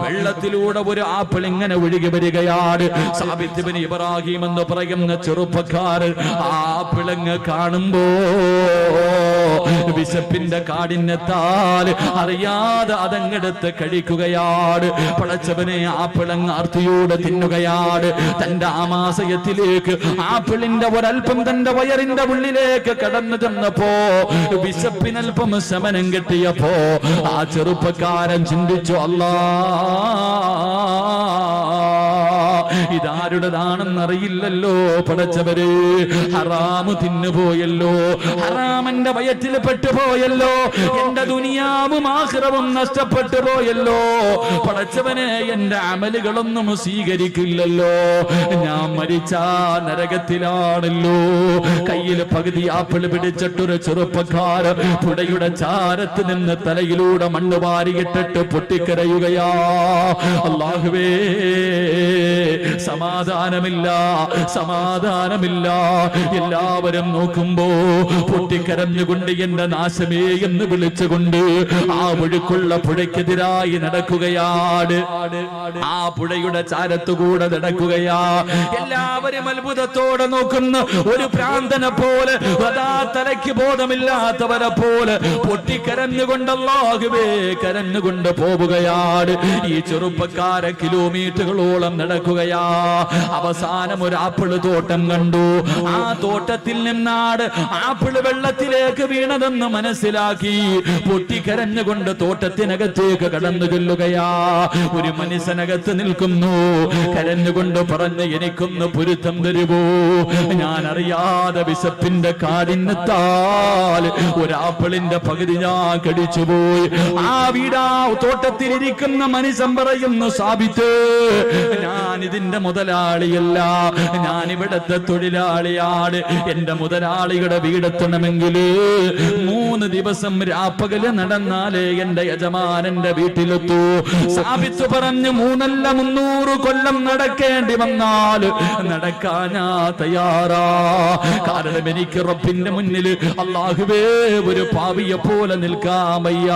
വെള്ളത്തിലൂടെ ഒരു ആപ്പിൾ ഇങ്ങനെ ഒഴുകി വരികയാണ്. സാബിത്ത് ഇബ്നു ഇബ്രാഹിം എന്ന് പറയുന്ന ചെറുപ്പക്കാരൻ ആപ്പിളങ്ങ് കാണുമ്പോ വിശപ്പിന്റെ കാഠിന്യത്താൽ അറിയാതെ അതങ്ങെടുത്ത് കഴിക്കുകയാണ്. പടച്ചവനെ, ആപ്പിളങ്ങ് ആർത്തിയോടെ തിന്നുകയാണ്. തന്റെ ആമാശയത്തിലേക്ക് ആപ്പിളിന്റെ ഒരൽപ്പം തന്റെ വയറിന്റെ ഉള്ളിലേക്ക് കടന്നു ചെന്നപ്പോ വിശപ്പിനൽപ്പം ശമനം കിട്ടിയപ്പോ ആ ചെറുപ്പക്കാരൻ ചിന്തിച്ചു, അല്ലാ, ഇതാരുടേതാണെന്നറിയില്ലല്ലോ പടച്ചവര്. ഹറാമ് തിന്നുപോയല്ലോ, ഹറാമന്റെ വയറ്റിൽ പെട്ടുപോയല്ലോ, എന്റെ ദുനിയാവും ആഖിറവും നഷ്ടപ്പെട്ടു പോയല്ലോ. പടച്ചവനെ, എന്റെ അമലുകളൊന്നും സ്വീകരിക്കില്ലല്ലോ. ഞാൻ മരിച്ചാ നരകത്തിലാണല്ലോ. കയ്യിൽ പകുതി ആപ്പിൾ പിടിച്ചിട്ടൊരു ചെറുപ്പക്കാരൻ പുഴയുടെ ചാരത്ത് നിന്ന് തലയിലൂടെ മണ്ണ് വാരിയിട്ടിട്ട് പൊട്ടിക്കരയുകയാ. അല്ലാഹുവേ, സമാധാനമില്ല. എല്ലാവരും നോക്കുമ്പോ പൊട്ടിക്കരഞ്ഞുകൊണ്ട് എന്റെ നാശമേ എന്ന് വിളിച്ചുകൊണ്ട് ആ ഒഴുക്കുള്ള പുഴയ്ക്കെതിരായി നടക്കുകയാണ്. ആ പുഴയുടെ ചാരത്തുകൂടെ നടക്കുകയാ. എല്ലാവരും അത്ഭുതത്തോടെ നോക്കുന്ന ഒരു പ്രാന്തനെ പോലെ, അതാ തലയ്ക്ക് ബോധമില്ലാത്തവരെ പോലെ പൊട്ടിക്കരഞ്ഞുകൊണ്ട് അല്ലാഹുവേ കരഞ്ഞുകൊണ്ട് പോവുകയാണ്. ഈ ചെറുപ്പക്കാരെ കിലോമീറ്ററുകളോളം നടക്കുകയാ. അവസാനം ഒരു ആപ്പിള് തോട്ടം കണ്ടു. ആ തോട്ടത്തിൽ നിന്നാണ് ആപ്പിള് വെള്ളത്തിലേക്ക് വീണതെന്ന് മനസ്സിലാക്കി പൊട്ടിക്കരഞ്ഞുകൊണ്ട് തോട്ടത്തിനകത്തേക്ക് കടന്നു ചെല്ലുകയാ. ഒരു മനുഷ്യനകത്ത് നിൽക്കുന്നു, കരഞ്ഞുകൊണ്ട് പറഞ്ഞു, എനിക്കൊന്ന് പൊരുത്തം തരുമോ? ഞാൻ അറിയാതെ വിശപ്പിന്റെ കാഠിന്യത്താൽ ഒരാപ്പിളിന്റെ പകുതി ഞാൻ കടിച്ചുപോയി. ആ വീടാ തോട്ടത്തിലിരിക്കുന്ന മനുഷ്യൻ പറയുന്നു, സാബിത്ത്, ഞാൻ ഇതിന്റെ മുതലാളിയല്ല, ഞാൻ ഇവിടത്തെ തൊഴിലാളിയാണ്. എന്റെ മുതലാളിയുടെ വീടെത്തണമെങ്കിൽ 3 ദിവസം രാപ്പകല് നടന്നാലേ എന്റെ യജമാനന്റെ വീട്ടിലെത്തൂ. സാബിത്ത് പറഞ്ഞു, 3 അല്ല 300 കൊല്ലം നടക്കേണ്ടി വന്നാൽ നടക്കാൻ ഞാൻ തയ്യാറാ. കാരണം എനിക്ക് റബ്ബിന്റെ മുന്നിൽ അല്ലാഹുവേ ഒരു പാവിയെ പോലെ നിൽക്കാൻ വയ്യ.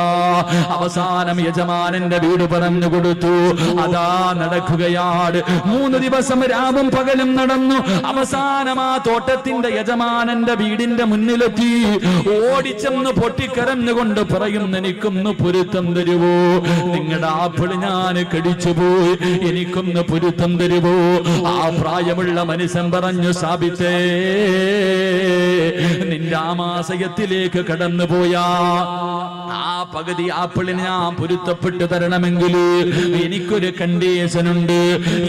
അവസാനം യജമാനന്റെ വീട് പറഞ്ഞു കൊടുത്തു. അതാ നടക്കുകയാണ്. 3 ദിവസം രാവും പകലും നടന്നു. അവസാനം ആ തോട്ടത്തിന്റെ യജമാനന്റെ വീടിന്റെ മുന്നിലെത്തി. ഓടിച്ചെന്ന് പൊട്ടിക്കരഞ്ഞുകൊണ്ട് പറയുന്നു, എനിക്കൊന്ന് പൊരുത്തം തരുവോ? നിങ്ങളുടെ ആപ്പിള് ഞാൻ കടിച്ചുപോയി, എനിക്കൊന്ന് പൊരുത്തം തരുവോ? ആ പ്രായമുള്ള മനുഷ്യൻ പറഞ്ഞു, സാബിത്തേ, നിന്റെ ആമാശയത്തിലേക്ക് കടന്നുപോയാ ആ പകുതി ആപ്പിളിന് ഞാൻ പൊരുത്തപ്പെട്ടു തരണമെങ്കിൽ എനിക്കൊരു കണ്ടീഷൻ ഉണ്ട്.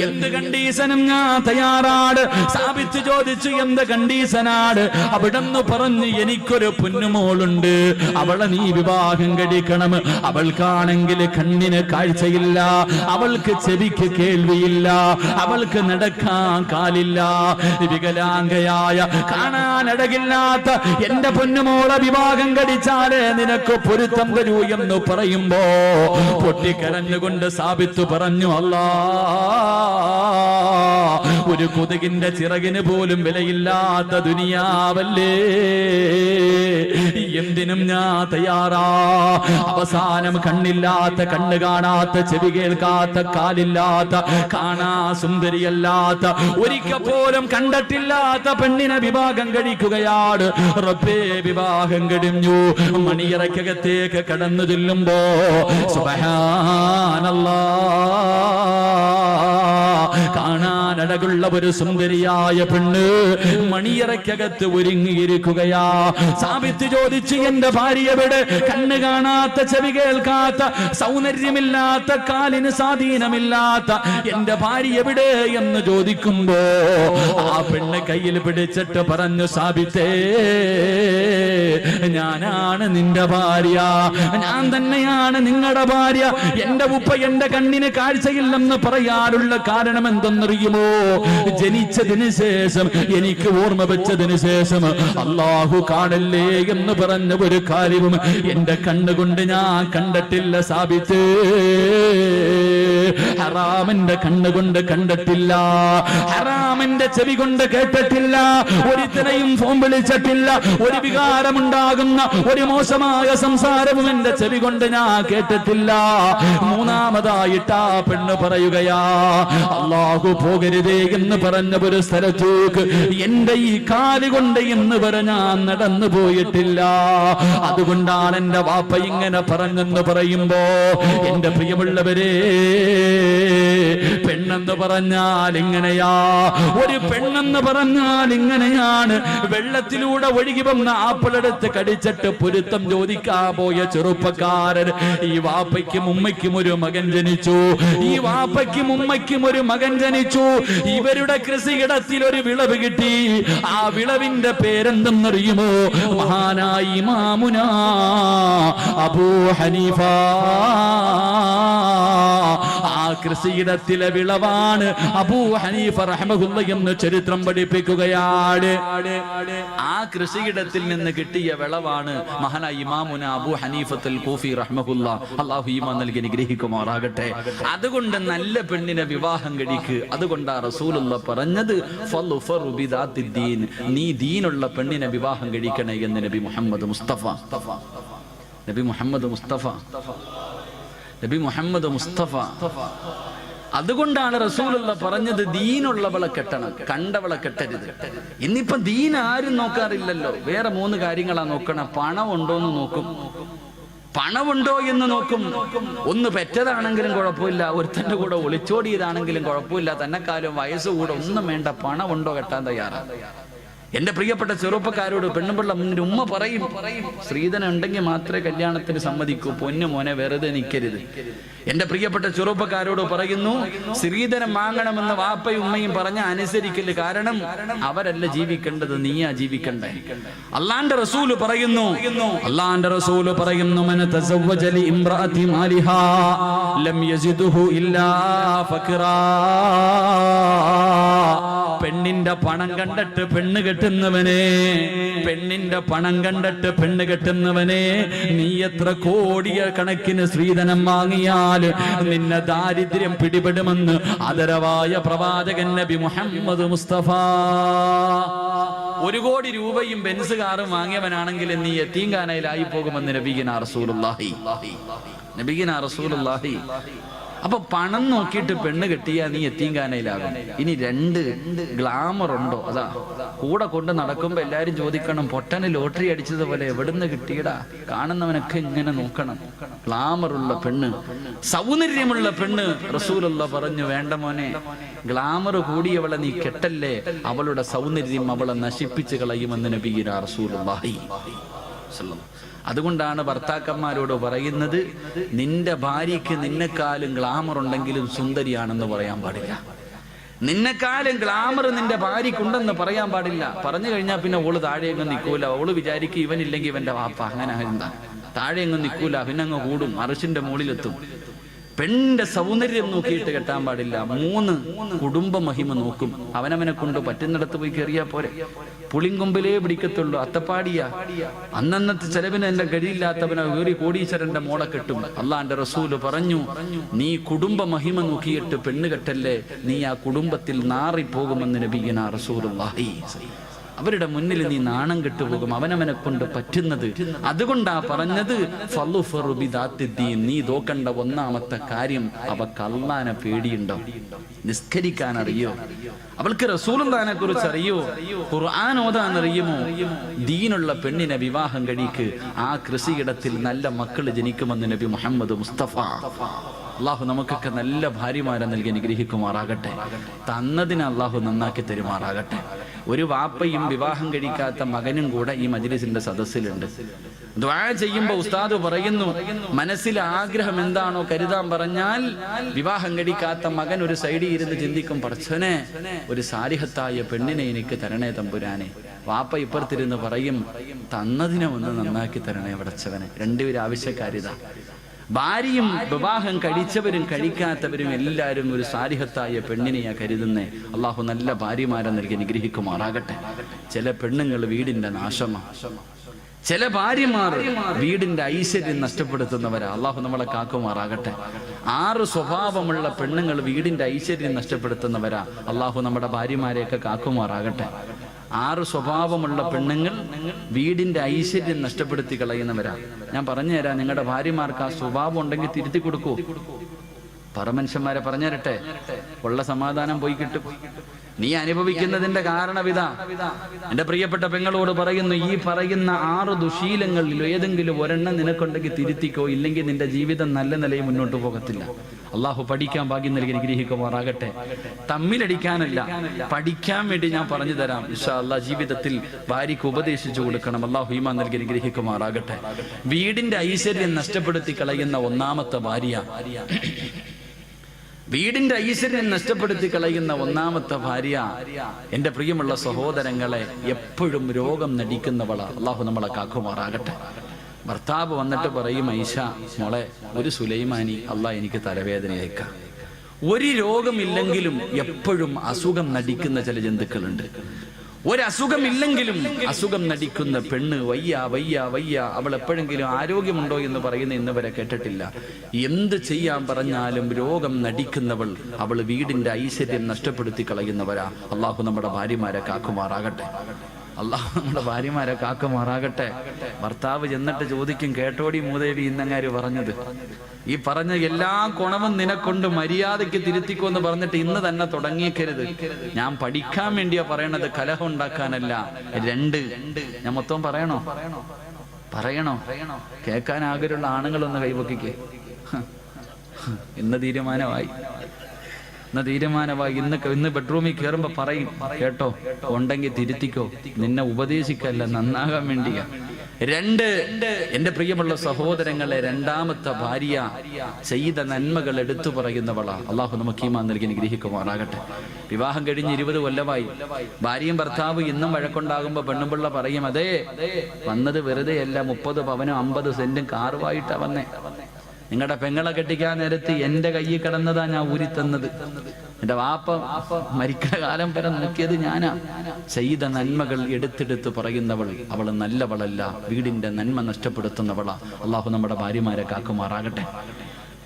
എന്ത് കണ്ടീഷനും ഞാൻ തയ്യാറാണ്. സാബിത്ത് ചോദിച്ചു, എന്ത് കണ്ടീഷനാണ്? അവിടെന്ന് പറഞ്ഞു, എനിക്കൊരു പൊന്നുമോളുണ്ട്, അവളെ നീ വിവാഹം കഴിക്കണം. അവൾക്കാണെങ്കിൽ കണ്ണിന് കാഴ്ചയില്ല, അവൾക്ക് ചെവിക്ക് കേൾവിയില്ല, അവൾക്ക് നടക്കാൻ കാലില്ല, വികലാംഗയായ കാണാനടകില്ലാത്ത എന്റെ പൊന്നുമോളെ വിവാഹം കഴിച്ചാലേ നിനക്ക് പൊരുത്തം തരൂ എന്ന് പറയുമ്പോ പൊട്ടിക്കരഞ്ഞുകൊണ്ട് സാബിത്ത് പറഞ്ഞു, അല്ലാ, ഒരു കൊതുകിന്റെ ചിറകിന് പോലും വിലയില്ലാത്ത ദുനിയാവല്ലേ, എന്തിനും ഞാൻ തയ്യാറാ. അവസാനം കണ്ണില്ലാത്ത, കണ്ണ് കാണാത്ത, ചെവി കേൾക്കാത്ത, കാലില്ലാത്ത, കാണാ സുന്ദരിയല്ലാത്ത, ഒരിക്കൽ പോലും കണ്ടിട്ടില്ലാത്ത പെണ്ണിനെ വിവാഹം കഴിക്കുകയാണ്. റബ്ബേ, വിവാഹം കഴിഞ്ഞു. മണിയറയ്ക്കകത്തേക്ക് കടന്നു ചെല്ലുമ്പോ സുബ്ഹാനല്ലാഹ്, കാണാനഴകുള്ള ഒരു സുന്ദരിയായ പെണ്ണ് മണിയറയ്ക്കകത്ത് ഒരുങ്ങിയിരിക്കുകയാ. സാബിത്ത് ചോദിച്ചു, എന്റെ ഭാര്യ എവിടെ? കണ്ണ് കാണാത്ത, ചെവി കേൾക്കാത്ത, സൗന്ദര്യമില്ലാത്ത, കാലിന് സ്വാധീനമില്ലാത്ത എന്റെ ഭാര്യ എവിടെ എന്ന് ചോദിക്കുമ്പോ ആ പെണ്ണ് കയ്യിൽ പിടിച്ചിട്ട് പറഞ്ഞു, സാബിത്തേ, ഞാനാണ് നിന്റെ ഭാര്യ, ഞാൻ തന്നെയാണ് നിങ്ങളുടെ ഭാര്യ. എന്റെ ഉപ്പ എന്റെ കണ്ണിന് കാഴ്ചയില്ലെന്ന് പറയാനുള്ള കാരണം എന്തെന്നറിയുമോ? ജനിച്ചതിന് ശേഷം, എനിക്ക് ഓർമ്മ വെച്ചതിന് ശേഷം അല്ലാഹു കാണല്ലേ എന്ന് പറഞ്ഞ ഒരു കാര്യവും എന്റെ കണ്ണുകൊണ്ട് ഞാൻ കണ്ടിട്ടില്ല സാബിത്ത്. ഹറാമിന്റെ കണ്ണുകൊണ്ട് കണ്ടിട്ടില്ല, ഹറാമിന്റെ ചെവി കൊണ്ട് കേട്ടിട്ടില്ല, ഒരുത്തനെയും ഫോൺ വിളിച്ചിട്ടില്ല, ഒരു വികാരമുണ്ടാകുന്ന ഒരു മോശമായ സംസാരവും എന്റെ ചെവി കൊണ്ട് ഞാൻ കേട്ടിട്ടില്ല. മൂന്നാമതായിട്ട് ആ പെണ്ണ് പറയുകയാ, അല്ലാഹു പോകരുതേ എന്ന് പറഞ്ഞ ഒരു സ്ഥലത്തേക്ക് എന്റെ ഈ കാലുകൊണ്ട് എന്ന് ഞാൻ നടന്നു പോയിട്ടില്ല. അതുകൊണ്ടാണ് എന്റെ വാപ്പ ഇങ്ങനെ പറഞ്ഞെന്ന് പറയുമ്പോ, എന്റെ പ്രിയമുള്ളവരെ, പെണ്ണെന്ന് പറഞ്ഞാൽ ഇങ്ങനെയാ, ഒരു പെണ്ണെന്ന് പറഞ്ഞാൽ ഇങ്ങനെയാണ്. വെള്ളത്തിലൂടെ ഒഴുകി വന്ന ആപ്പിളെടുത്ത് കടിച്ചിട്ട് പൊരുത്തം ചോദിക്കാൻ പോയ ചെറുപ്പക്കാരൻ, ഈ വാപ്പയ്ക്കും ഉമ്മയ്ക്കും ഒരു മകൻ ജനിച്ചു, ഈ വാപ്പയ്ക്കും ഉമ്മയ്ക്കും ഒരു മകൻ ജനിച്ചു. ഇവരുടെ കൃഷിയിടത്തിൽ ഒരു വിളവ് കിട്ടി. ആ വിളവിന്റെ പേരെന്തെന്നറിയുമോ? മഹാനായ ഇമാമുനാ അബൂ ഹനീഫ. ആ കൃഷിയിടത്തിലെ വിളവാണ് അബൂ ഹനീഫ റഹ്മഹുല്ലാഹ് എന്ന് ചരിത്രം പഠിപ്പിക്കുകയാണ്. ആ കൃഷിയിടത്തിൽ നിന്ന് കിട്ടിയ വിളവാണ് മഹാനായ ഇമാമുന അബൂ ഹനീഫത്തുൽ കൂഫി റഹ്മഹുല്ലാഹ്. അല്ലാഹു ഈമാൻ നൽകി അനുഗ്രഹിക്കുമാറാകട്ടെ. അതുകൊണ്ട് നല്ല പെണ്ണിനെ വിവാഹം കഴിക്ക്. അതുകൊണ്ടാ റസൂലുള്ളാഹ് പറഞ്ഞത്, ഫളുഫറു ബിദാത്തിദ്ദീൻ, നീ ദീനുള്ള പെണ്ണിനെ വിവാഹം കഴിക്കണേ എന്ന് നബി മുഹമ്മദ് മുസ്തഫ. നബി മുഹമ്മദ് മുസ്തഫ, നബി മുഹമ്മദ് മുസ്തഫ. അതുകൊണ്ടാണ് റസൂലുള്ള പറഞ്ഞത്, ദീനുള്ളവളെ കെട്ടണം, കണ്ടവളെ കെട്ടരുത്. ഇന്നിപ്പോ ദീൻ ആരും നോക്കാറില്ലല്ലോ. വേറെ 3 കാര്യങ്ങളാ നോക്കണം. പണം ഉണ്ടോന്ന് നോക്കും, പണമുണ്ടോ എന്ന് നോക്കും. ഒന്ന് പെറ്റതാണെങ്കിലും കുഴപ്പമില്ല, ഒരുത്തന്റെ കൂടെ ഒളിച്ചോടിയതാണെങ്കിലും കുഴപ്പമില്ല, തന്നെക്കാലം വയസ്സുകൂടെ ഒന്നും വേണ്ട, പണമുണ്ടോ കെട്ടാൻ തയ്യാറാണ്. എന്റെ പ്രിയപ്പെട്ട ചെറുപ്പക്കാരോട് പെണ്ണുപിള്ള മുന്നിൽ ഉമ്മ പറയും, സ്ത്രീധനം ഉണ്ടെങ്കിൽ മാത്രമേ കല്യാണത്തിന് സമ്മതിക്കൂ, പൊന്നു മോനെ വെറുതെ നിൽക്കരുത്. എന്റെ പ്രിയപ്പെട്ട ചെറുപ്പക്കാരോട് പറയുന്നു, സ്ത്രീധനം വാങ്ങണമെന്ന് വാപ്പയും ഉമ്മയും പറഞ്ഞ അനുസരിക്കല്. കാരണം അവരല്ല ജീവിക്കേണ്ടത്, നീയാ ജീവിക്കണ്ടേ. അള്ളാന്റെ റസൂല് പറയുന്നു, മൻ തസവ്വജ ലി ഇംറഅതി മാലിഹാ ലം യസിദുഹു ഇല്ലാ ഫഖറാ. പെണ്ണിന്റെ പണം കണ്ടിട്ട് പെണ്ണ് കെട്ടുന്നവനെ, പെണ്ണിന്റെ പണം കണ്ടിട്ട് പെണ്ണ് കെട്ടുന്നവനെ, നീ എത്ര കോടിയ കണക്കിന് സ്ത്രീധനം വാങ്ങിയാൽ നിന്നെ ദാരിദ്ര്യം പിടിപെടുമെന്ന് ആദരവായ പ്രവാചകൻ നബി മുഹമ്മദ് മുസ്തഫ. 1 കോടി രൂപയും ബെൻസ് കാറും വാങ്ങിയവനാണെങ്കിൽ നീ യതീംഖാനയിലായി പോകുമെന്ന് നബിഗിന റസൂലുള്ളാഹി. അപ്പൊ പണം നോക്കിയിട്ട് പെണ്ണ് കെട്ടിയാ നീ യതീംഖാനയിലാകും. ഇനി 2 ഗ്ലാമർ ഉണ്ടോ? അതാ കൂടെ കൊണ്ട് നടക്കുമ്പോ എല്ലാരും ചോദിക്കണം, പൊട്ടന് ലോട്ടറി അടിച്ചതുപോലെ എവിടുന്ന് കിട്ടിയടാ? കാണുന്നവനൊക്കെ ഇങ്ങനെ നോക്കണം. ഗ്ലാമറുള്ള പെണ്ണ്, സൗന്ദര്യമുള്ള പെണ്ണ്. റസൂലുള്ള പറഞ്ഞു, വേണ്ട മോനെ, ഗ്ലാമർ കൂടിയവളെ നീ കെട്ടല്ലേ, അവളുടെ സൗന്ദര്യം അവളെ നശിപ്പിച്ചു കളയുമെന്ന് നബിയിന റസൂലുള്ളാഹി. അതുകൊണ്ടാണ് ഭർത്താക്കന്മാരോട് പറയുന്നത്, നിന്റെ ഭാര്യയ്ക്ക് നിന്നെക്കാളും ഗ്ലാമർ ഉണ്ടെങ്കിലും സുന്ദരിയാണെന്ന് പറയാൻ പാടില്ല. നിന്നെക്കാളും ഗ്ലാമർ നിന്റെ ഭാര്യക്കുണ്ടെന്ന് പറയാൻ പാടില്ല. പറഞ്ഞു കഴിഞ്ഞാൽ പിന്നെ ഓള് താഴെയെങ്ങും നിൽക്കൂല. ഓള് വിചാരിക്കും ഇവനില്ലെങ്കിൽ ഇവന്റെ വാപ്പ, അങ്ങനെ എന്താ താഴെയെങ്ങും നിൽക്കൂല, പിന്നെ അങ്ങ് കൂടും, അർശിന്റെ മുകളിലെത്തും. പെണ്ണിന്റെ സൗന്ദര്യം നോക്കിയിട്ട് കെട്ടാൻ പാടില്ല. 3 കുടുംബ മഹിമ നോക്കും. അവനവനെ കൊണ്ട് പറ്റുന്നിടത്ത് പോയി കയറിയാ പോരെ. പുളിങ്കൊമ്പിലേ പിടിക്കത്തുള്ളൂ, അത്തപ്പാടിയ അന്നന്നത്തെ ചെലവിന് എന്റെ കഴിയില്ലാത്തവനെ വേറി കോടീശ്വരന്റെ മോളെ കെട്ടും. അള്ളാന്റെ റസൂല് പറഞ്ഞു, നീ കുടുംബ മഹിമ നോക്കിയിട്ട് പെണ്ണ് കെട്ടല്ലേ, നീ ആ കുടുംബത്തിൽ നാറിപ്പോകുമെന്ന് നബിയിന റസൂലുള്ളാഹി. അവരുടെ മുന്നിൽ നീ നാണം കെട്ടുപോകും, അവനവനെ കൊണ്ട് പറ്റുന്നത്. അതുകൊണ്ടാ പറഞ്ഞത്, നീ നോക്കണ്ട ഒന്നാമത്തെ കാര്യം, അവക്ക് അള്ളാനെ പേടിയുണ്ടോ? നിസ്കരിക്കാൻ അറിയോ? അവൾക്ക് റസൂലുള്ളാഹിനെ കുറിച്ച് അറിയോ? ഖുർആൻ ഓതാൻ അറിയുമോ? ദീനുള്ള പെണ്ണിനെ വിവാഹം കഴിക്ക്. ആ കൃഷിയിടത്തിൽ നല്ല മക്കൾ ജനിക്കുമെന്ന് നബി മുഹമ്മദ് മുസ്തഫ. അള്ളാഹു നമുക്കൊക്കെ നല്ല ഭാര്യമാരെ നൽകി അനുഗ്രഹിക്കുമാറാകട്ടെ. തന്നതിന് അള്ളാഹു നന്നാക്കി തരുമാറാകട്ടെ. ഒരു വാപ്പയും വിവാഹം കഴിക്കാത്ത മകനും കൂടെ ഈ മജ്‌ലിസിന്റെ സദസ്സിലുണ്ട്. ദുആ ചെയ്യുമ്പോൾ ഉസ്താദ് പറയുന്നു, മനസ്സിലെ ആഗ്രഹം എന്താണോ കരുതാൻ പറഞ്ഞാൽ, വിവാഹം കഴിക്കാത്ത മകൻ ഒരു സൈഡിൽ ഇരുന്ന് ചിന്തിക്കും, പടച്ചോനെ ഒരു സാലിഹത്തായ പെണ്ണിനെ എനിക്ക് തരണേ തമ്പുരാനെ. വാപ്പ ഇപ്പുറത്തിരുന്ന് പറയും, തന്നതിനെ ഒന്ന് നന്നാക്കി തരണേ പടച്ചവനെ. 2 പേരും ആവശ്യക്കാരിതാ. ഭാര്യയും വിവാഹം കഴിച്ചവരും കഴിക്കാത്തവരും എല്ലാവരും ഒരു സാലിഹത്തായ പെണ്ണിനെയാ കരുതുന്നേ. അള്ളാഹു നല്ല ഭാര്യമാരെ നൽകി അനുഗ്രഹിക്കുമാറാകട്ടെ. ചില പെണ്ണുങ്ങൾ വീടിന്റെ നാശമാണ്, ചില ഭാര്യമാർ വീടിന്റെ ഐശ്വര്യം നഷ്ടപ്പെടുത്തുന്നവരാ. അള്ളാഹു നമ്മളെ കാക്കുമാറാകട്ടെ. 6 സ്വഭാവമുള്ള പെണ്ണുങ്ങൾ വീടിന്റെ ഐശ്വര്യം നഷ്ടപ്പെടുത്തുന്നവരാ. അള്ളാഹു നമ്മുടെ ഭാര്യമാരെയൊക്കെ കാക്കുമാറാകട്ടെ. 6 സ്വഭാവമുള്ള പെണ്ണുങ്ങൾ വീടിന്റെ ഐശ്വര്യം നഷ്ടപ്പെടുത്തി കളയുന്നവരാ. ഞാൻ പറഞ്ഞു തരാം, നിങ്ങളുടെ ഭാര്യമാർക്ക് ആ സ്വഭാവം ഉണ്ടെങ്കിൽ തിരുത്തി കൊടുക്കൂ. പറമനുഷ്യന്മാരെ പറഞ്ഞു തരട്ടെ, ഉള്ള സമാധാനം പോയി കിട്ടും. നീ അനുഭവിക്കുന്നതിന്റെ കാരണവിതാ. എന്റെ പ്രിയപ്പെട്ട പെങ്ങളോട് പറയുന്നു, ഈ പറയുന്ന 6 ദുശീലങ്ങളിൽ ഏതെങ്കിലും ഒരെണ്ണം നിനക്കുണ്ടെങ്കിൽ തിരുത്തിക്കോ, ഇല്ലെങ്കിൽ നിന്റെ ജീവിതം നല്ല നിലയിൽ മുന്നോട്ട് പോകത്തില്ല. അള്ളാഹു പഠിക്കാൻ ഭാഗ്യം നൽകി അനുഗ്രഹിക്കുമാറാകട്ടെ. തമ്മിലടിക്കാനല്ല, പഠിക്കാൻ വേണ്ടി ഞാൻ പറഞ്ഞു തരാം. ഇൻഷാ അല്ലാഹ് ജീവിതത്തിൽ ഭാര്യയ്ക്ക് ഉപദേശിച്ചു കൊടുക്കണം. അള്ളാഹു ഈമാൻ നൽകി അനുഗ്രഹിക്കുമാറാകട്ടെ. വീടിന്റെ ഐശ്വര്യം നഷ്ടപ്പെടുത്തി കളയുന്ന ഒന്നാമത്തെ ഭാര്യ, വീടിന്റെ ഐശ്വര്യം നഷ്ടപ്പെടുത്തി കളയുന്ന ഒന്നാമത്തെ ഭാര്യ, എന്റെ പ്രിയമുള്ള സഹോദരങ്ങളെ, എപ്പോഴും രോഗം നടിക്കുന്നവള. അള്ളാഹു നമ്മളെ കാക്കുമാറാകട്ടെ. ഭർത്താവ് വന്നിട്ട് പറയും, ഐഷ മോളെ, ഒരു സുലൈമാനി അള്ളാഹ് എനിക്ക് തലവേദനയേക്കാം. ഒരു രോഗമില്ലെങ്കിലും എപ്പോഴും അസുഖം നടിക്കുന്ന ചില ജന്തുക്കളുണ്ട്. ഒരസുഖമില്ലെങ്കിലും അസുഖം നടിക്കുന്ന പെണ്ണ്, വയ്യ വയ്യ വയ്യ, അവൾ എപ്പോഴെങ്കിലും ആരോഗ്യമുണ്ടോ എന്ന് പറയുന്ന ഇന്ന് വരെ കേട്ടിട്ടില്ല. എന്ത് ചെയ്യാൻ പറഞ്ഞാലും രോഗം നടിക്കുന്നവൾ, അവൾ വീടിന്റെ ഐശ്വര്യം നഷ്ടപ്പെടുത്തി കളയുന്നവരാ. അള്ളാഹു നമ്മുടെ ഭാര്യമാരെ കാക്കുമാറാകട്ടെ. അള്ളാഹു നമ്മുടെ ഭാര്യമാരെ കാക്കുമാറാകട്ടെ. ഭർത്താവ് ചെന്നിട്ട് ചോദിക്കും, കേട്ടോടി മൂദേവി ഇന്നങ്ങാര് പറഞ്ഞത്, ഈ പറഞ്ഞ എല്ലാ ഗുണവും നിനക്കൊണ്ട് മര്യാദയ്ക്ക് തിരുത്തിക്കോന്ന് പറഞ്ഞിട്ട് ഇന്ന് തന്നെ തുടങ്ങിയേക്കരുത്. ഞാൻ പഠിക്കാൻ വേണ്ടിയാ പറയണത്, കലഹം ഉണ്ടാക്കാനല്ല. 2 ഞാൻ മൊത്തം പറയണോ? പറയണോ? കേൾക്കാൻ ആഗ്രഹമുള്ള ആണുങ്ങളൊന്ന് കൈവക്കിക്കേ. ഇന്ന് തീരുമാനമായി. ഇന്ന് ബെഡ്റൂമിൽ കയറുമ്പോ പറയും, കേട്ടോ, ഉണ്ടെങ്കിൽ തിരുത്തിക്കോ, നിന്നെ ഉപദേശിക്കല്ല, നന്നാകാൻ വേണ്ടിയാ. 2, എന്റെ പ്രിയമുള്ള സഹോദരങ്ങളെ, രണ്ടാമത്തെ ഭാര്യ ചെയ്ത നന്മകൾ എടുത്തു പറയുന്നവളാ. അള്ളാഹു നമുക്ക് ഈമാൻ നൽകി അനുഗ്രഹിക്കുമാറാകട്ടെ. വിവാഹം കഴിഞ്ഞ് 20 കൊല്ലമായി. ഭാര്യയും ഭർത്താവ് ഇന്നും വഴക്കുണ്ടാകുമ്പോ പെണ്ണുപിള്ള പറയും, അതേ വന്നത് വെറുതെ അല്ല, 30 പവനും 50 സെന്റും കാറുമായിട്ടാ വന്നേ. നിങ്ങളുടെ പെങ്ങളെ കെട്ടിക്കാൻ നേരത്ത് എന്റെ കയ്യിൽ കിടന്നതാ ഞാൻ ഊരിത്തന്നത്. എന്റെ വാപ്പ മരിക്കുന്ന കാലം വരെ നോക്കിയത് ഞാനാ. ചെയ്ത നന്മകൾ എടുത്തെടുത്ത് പറയുന്നവൾ, അവള് നല്ലവളല്ല, വീടിന്റെ നന്മ നഷ്ടപ്പെടുത്തുന്നവളാ. അള്ളാഹു നമ്മുടെ ഭാര്യമാരെ കാക്കുമാറാകട്ടെ.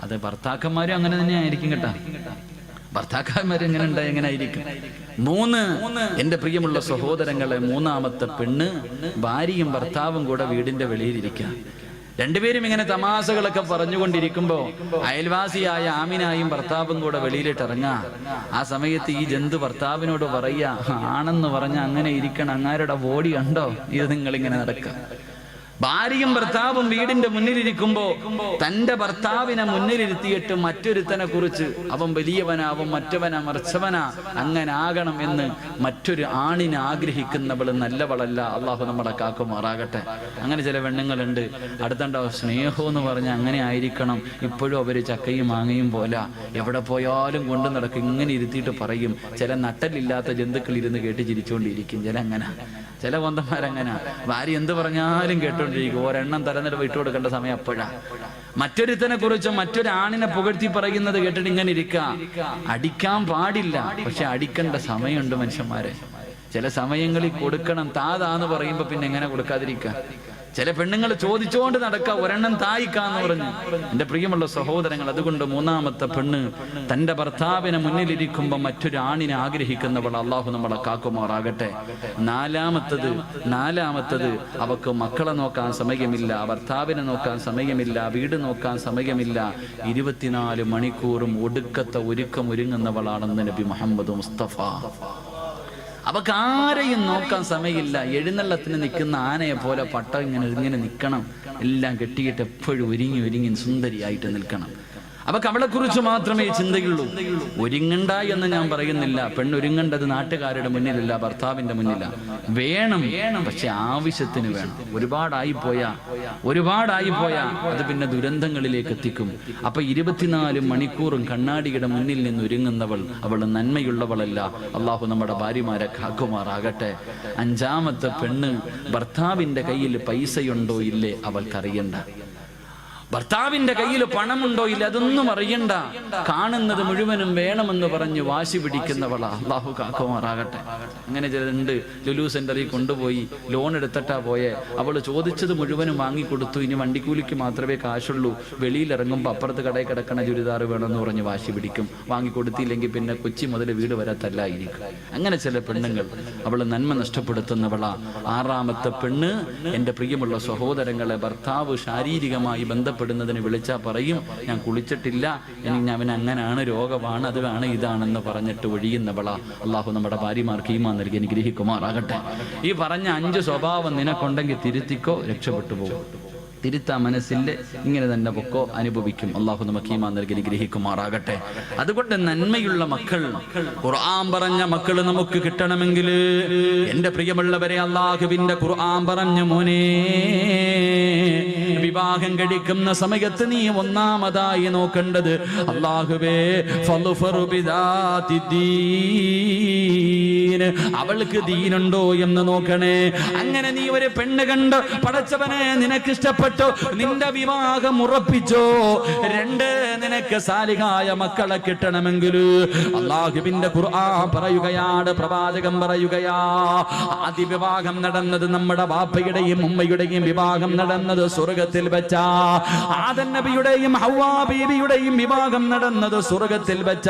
അത് ഭർത്താക്കന്മാരും അങ്ങനെ തന്നെ ആയിരിക്കും കേട്ടാ. ഭർത്താക്കന്മാരും എങ്ങനെ ഉണ്ടായി എങ്ങനെ ആയിരിക്കും. 3, എന്റെ പ്രിയമുള്ള സഹോദരങ്ങളെ, മൂന്നാമത്തെ പെണ്ണ് ഭാര്യയും ഭർത്താവും കൂടെ വീടിന്റെ വെളിയിലിരിക്കുക. രണ്ടുപേരും ഇങ്ങനെ തമാശകളൊക്കെ പറഞ്ഞുകൊണ്ടിരിക്കുമ്പോ അയൽവാസിയായ ആമിനായും ഭർത്താവും കൂടെ വെളിയിലിട്ട് ഇറങ്ങാ. ആ സമയത്ത് ഈ ജന്തു ഭർത്താവിനോട് പറയാ, ആണെന്ന് പറഞ്ഞ അങ്ങനെ ഇരിക്കണം, അങ്ങാരുടെ ബോഡി കണ്ടോ, ഇത് നിങ്ങളിങ്ങനെ നടക്കുക. ഭാര്യയും ഭർത്താവും വീടിന്റെ മുന്നിലിരിക്കുമ്പോ തന്റെ ഭർത്താവിനെ മുന്നിലിരുത്തിയിട്ട് മറ്റൊരുത്തനെ കുറിച്ച് അവൻ വലിയവനാ, അവൻ മറ്റവനാ, മറിച്ചവനാ, അങ്ങനെ ആകണം എന്ന് മറ്റൊരു ആണിനെ ആഗ്രഹിക്കുന്നവൾ നല്ലവളല്ല. അള്ളാഹു നമ്മളെ കാക്കുമാറാകട്ടെ. അങ്ങനെ ചില പെണ്ണുങ്ങളുണ്ട്, അടുത്തണ്ടോ സ്നേഹം എന്ന് പറഞ്ഞ അങ്ങനെ ആയിരിക്കണം, ഇപ്പോഴും അവര് ചക്കയും മാങ്ങയും പോലെ എവിടെ പോയാലും കൊണ്ടു നടക്കും. ഇങ്ങനെ ഇരുത്തിയിട്ട് പറയും. ചില നട്ടലില്ലാത്ത ജന്തുക്കൾ ഇരുന്ന് കേട്ട് ചിരിച്ചുകൊണ്ടിരിക്കും. ചില കൊന്തന്മാരങ്ങനെ ഭാര്യ എന്ത് പറഞ്ഞാലും കേട്ടോണ്ടിരിക്കും. ഒരെണ്ണം തരന്നിട്ട് വിട്ടു കൊടുക്കേണ്ട സമയം അപ്പോഴാ. മറ്റൊരുത്തനെ കുറിച്ച് മറ്റൊരു ആണിനെ പുകഴ്ത്തി പറയുന്നത് കേട്ടിട്ട് ഇങ്ങനെ അടിക്കാൻ പാടില്ല, പക്ഷെ അടിക്കേണ്ട സമയമുണ്ട് മനുഷ്യന്മാരെ. ചില സമയങ്ങളിൽ കൊടുക്കണം. താതാന്ന് പറയുമ്പോ പിന്നെ എങ്ങനെ കൊടുക്കാതിരിക്കുക? ചില പെണ്ണുങ്ങൾ ചോദിച്ചുകൊണ്ട് നടക്ക, ഒരെണ്ണം തായിക്കാന്ന് പറഞ്ഞു. എന്റെ പ്രിയമുള്ള സഹോദരങ്ങൾ, അതുകൊണ്ട് മൂന്നാമത്തെ പെണ്ണ് തന്റെ ഭർത്താവിനെ മുന്നിലിരിക്കുമ്പോ മറ്റൊരു ആണിനെ ആഗ്രഹിക്കുന്നവൾ. അള്ളാഹു നമ്മളെ കാക്കുമാറാകട്ടെ. നാലാമത്തത് അവക്ക് മക്കളെ നോക്കാൻ സമയമില്ല, ഭർത്താവിനെ നോക്കാൻ സമയമില്ല, വീട് നോക്കാൻ സമയമില്ല. 24 മണിക്കൂറും ഒടുക്കത്തെ ഒരുങ്ങുന്നവളാണെന്ന് നബി മുഹമ്മദ് മുസ്തഫ. അവക്ക് ആരെയും നോക്കാൻ സമയമില്ല. എഴുന്നള്ളത്തിന് നിൽക്കുന്ന ആനയെ പോലെ പട്ട ഇങ്ങനെ നിൽക്കണം. എല്ലാം കെട്ടിയിട്ട് എപ്പോഴും ഒരുങ്ങി സുന്ദരിയായിട്ട് നിൽക്കണം. അവക്ക് അവളെ കുറിച്ച് മാത്രമേ ചിന്തയുള്ളൂ. ഒരുങ്ങണ്ട എന്ന് ഞാൻ പറയുന്നില്ല. പെണ്ണൊരുങ്ങേണ്ടത് നാട്ടുകാരുടെ മുന്നിലല്ല, ഭർത്താവിന്റെ മുന്നില. വേണം, പക്ഷെ ആവശ്യത്തിന് വേണം. ഒരുപാടായി പോയാ അത് പിന്നെ ദുരന്തങ്ങളിലേക്ക് എത്തിക്കും. അപ്പൊ 24 മണിക്കൂറും കണ്ണാടിയുടെ മുന്നിൽ നിന്ന് ഒരുങ്ങുന്നവൾ അവൾ നന്മയുള്ളവളല്ല. അള്ളാഹു നമ്മുടെ ഭാര്യമാരെ കാക്കുമാറാകട്ടെ. 5ാമത്തെ പെണ്ണ് ഭർത്താവിന്റെ കയ്യിൽ പൈസയുണ്ടോ ഇല്ലേ അവൾക്കറിയണ്ട. ഭർത്താവിന്റെ കയ്യിൽ പണമുണ്ടോ ഇല്ല അതൊന്നും അറിയണ്ട. കാണുന്നത് മുഴുവനും വേണമെന്ന് പറഞ്ഞ് വാശി പിടിക്കുന്നവളാ. അള്ളാഹു കാക്കുമാറാകട്ടെ. അങ്ങനെ ചിലരുണ്ട്, ലുലു സെന്ററിൽ കൊണ്ടുപോയി ലോൺ എടുത്തിട്ടാ പോയെ. അവള് ചോദിച്ചത് മുഴുവനും വാങ്ങിക്കൊടുത്തു, ഇനി വണ്ടിക്കൂലിക്ക് മാത്രമേ കാശുള്ളൂ. വെളിയിലിറങ്ങുമ്പോൾ അപ്പുറത്ത് കടയിൽ കിടക്കണ ചുരിദാർ വേണമെന്ന് പറഞ്ഞ് വാശി പിടിക്കും. വാങ്ങിക്കൊടുത്തില്ലെങ്കിൽ പിന്നെ കൊച്ചി മുതൽ വീട് വരെ തല്ലായിരിക്കും. അങ്ങനെ ചില പെണ്ണുങ്ങൾ, അവള് നന്മ നഷ്ടപ്പെടുത്തുന്നവളാ. 6ാമത്തെ പെണ്ണ്, എന്റെ പ്രിയമുള്ള സഹോദരങ്ങളെ, ഭർത്താവ് ശാരീരികമായി ബന്ധപ്പെടുന്നതിന് വിളിച്ചാൽ പറയും, ഞാൻ കുളിച്ചിട്ടില്ല, എനിക്ക് അവൻ അങ്ങനാണ്, രോഗമാണ്, അതാണ് ഇതാണെന്ന് പറഞ്ഞിട്ട് ഒഴിയുന്നവളാ. അള്ളാഹു നമ്മുടെ ഭാര്യമാർക്ക് ഈമാൻ നൽകി അനുഗ്രഹിക്കുമാറാകട്ടെ. ഈ പറഞ്ഞ 5 സ്വഭാവം നിനക്കുണ്ടെങ്കിൽ തിരുത്തിക്കോ, രക്ഷപ്പെട്ടു പോകും. തിരുത്താ മനസ്സില്ല, ഇങ്ങനെ തന്നെ പൊക്കോ, അനുഭവിക്കും. അള്ളാഹു നമുക്ക് ഈമാൻ നൽകി അനുഗ്രഹിക്കുമാറാകട്ടെ. അതുകൊണ്ട് നന്മയുള്ള മക്കൾ, ഖുർആൻ പറഞ്ഞ മക്കൾ നമുക്ക് കിട്ടണമെങ്കിൽ, എന്റെ പ്രിയമുള്ളവരെ, അള്ളാഹുവിന്റെ ഖുർആൻ പറഞ്ഞു, മോനെ, വിവാഹം കഴിക്കുന്ന സമയത്ത് നീ ഒന്നാമതായി നോക്കേണ്ടത്, അല്ലാഹുവേ അവൾക്ക് ദീനുണ്ടോ എന്ന് നോക്കണേ. അങ്ങനെ നീ ഒരു പെണ്ണ് കണ്ട്, പടച്ചവനെ നിനക്ക് ഇഷ്ടപ്പെട്ടോ, നിന്റെ വിവാഹം ഉറപ്പിച്ചോ. 2, നിനക്ക് സാലിഹായ മക്കളെ കിട്ടണമെങ്കിൽ അല്ലാഹുവിന്റെ ഖുർആൻ പറയുകയാണ്, പ്രവാചകൻ പറയുകയാ, ആദ്യ വിവാഹം നടന്നത് നമ്മുടെ ബാപ്പയുടെയും ഉമ്മയുടെയും വിവാഹം നടന്നത് സ്വർഗത്തിൽ. സ്വർഗത്തിൽ വെച്ച. ആദം നബിയുടെയും ഹവ്വാ ബീവിയുടെയും വിവാഹം നടന്നത് സ്വർഗത്തിൽ വെച്ച.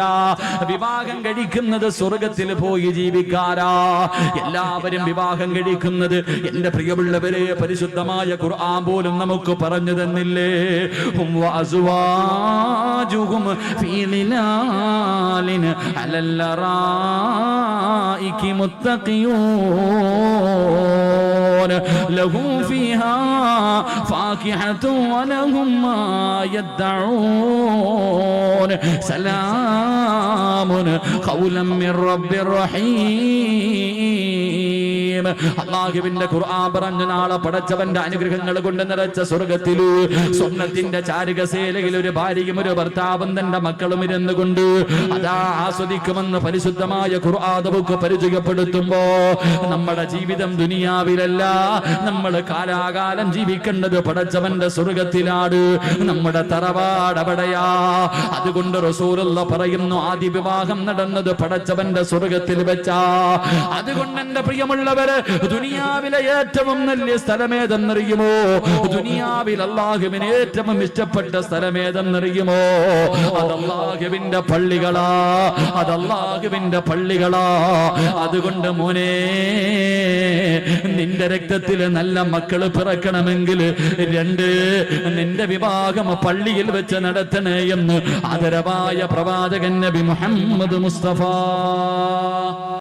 വിവാഹം കഴിക്കുന്നത് സ്വർഗത്തിൽ പോയി ജീവിക്കാരാ. എല്ലാവരും വിവാഹം കഴിക്കുന്നത് എന്റെ പ്രിയമുള്ളവരെ പരിശുദ്ധമായ ഖുർആൻ പോലും നമുക്ക് പറഞ്ഞു തന്നില്ലേ? ഹും വഅസ്വാജുഹും ഫീ ളിലാലിൻ അലൽ ലറായികി മുത്തഖിയൂൻ ലഹും ഫീഹാ ഫാകിഹതു വലഹും മാ യദ്ദഊൻ സലാമുൻ ഖൗലൻ മിർ റബ്ബിർ റഹീം. അല്ലാഹുവിന്റെ ഖുർആൻ പറഞ്ഞു നാളെ പടച്ചവന്റെ അനുഗ്രഹങ്ങൾ കൊണ്ട് നിറച്ച സ്വർഗ്ഗത്തില് സ്വർണ്ണത്തിന്റെ ചാരുകസേലയിൽ ഒരു ഭാര്യയും ഒരു ഭർത്താവും തന്റെ മക്കളും ഇരുന്നുകൊണ്ട് അതാ ആസ്വദിക്കുമെന്ന് പരിശുദ്ധമായ ഖുർആൻ നമുക്ക് പരിചയപ്പെടുത്തുമ്പോ നമ്മുടെ ജീവിതം ദുനിയാവിലല്ല, നമ്മൾ കാലാകാലം ജീവിക്കേണ്ടത് പടച്ചവന്റെ സ്വർഗ്ഗത്തിലാണ്. നമ്മുടെ തറവാട് അവിടെയാ. അതുകൊണ്ട് റസൂലുള്ള പറയുന്നു ആദ്യ വിവാഹം നടന്നത് പടച്ചവന്റെ സ്വർഗ്ഗത്തിൽ വെച്ചാ. അതുകൊണ്ട് എന്റെ പ്രിയമുള്ളവര് ദുനിയാവിലെ ഏറ്റവും നല്ല സ്ഥലമേതെന്നറിയുമോ? ദുനിയാവിൽ അല്ലാഹുവിന് ഏറ്റവും ഇഷ്ടപ്പെട്ട സ്ഥലമേതെന്നറിയുമോ? അതല്ലാഹുവിന്റെ പള്ളികളാ, അതല്ലാഹുവിന്റെ പള്ളികളാ. അതുകൊണ്ട് മോനെ, നിന്റെ രക്തത്തിൽ നല്ല മക്കള് പിറക്കണമെങ്കിൽ രണ്ട്, നിന്റെ വിവാഹം പള്ളിയിൽ വെച്ച് നടത്തണേ എന്ന് ആദരവായ പ്രവാചകൻ നബി മുഹമ്മദ് മുസ്തഫ.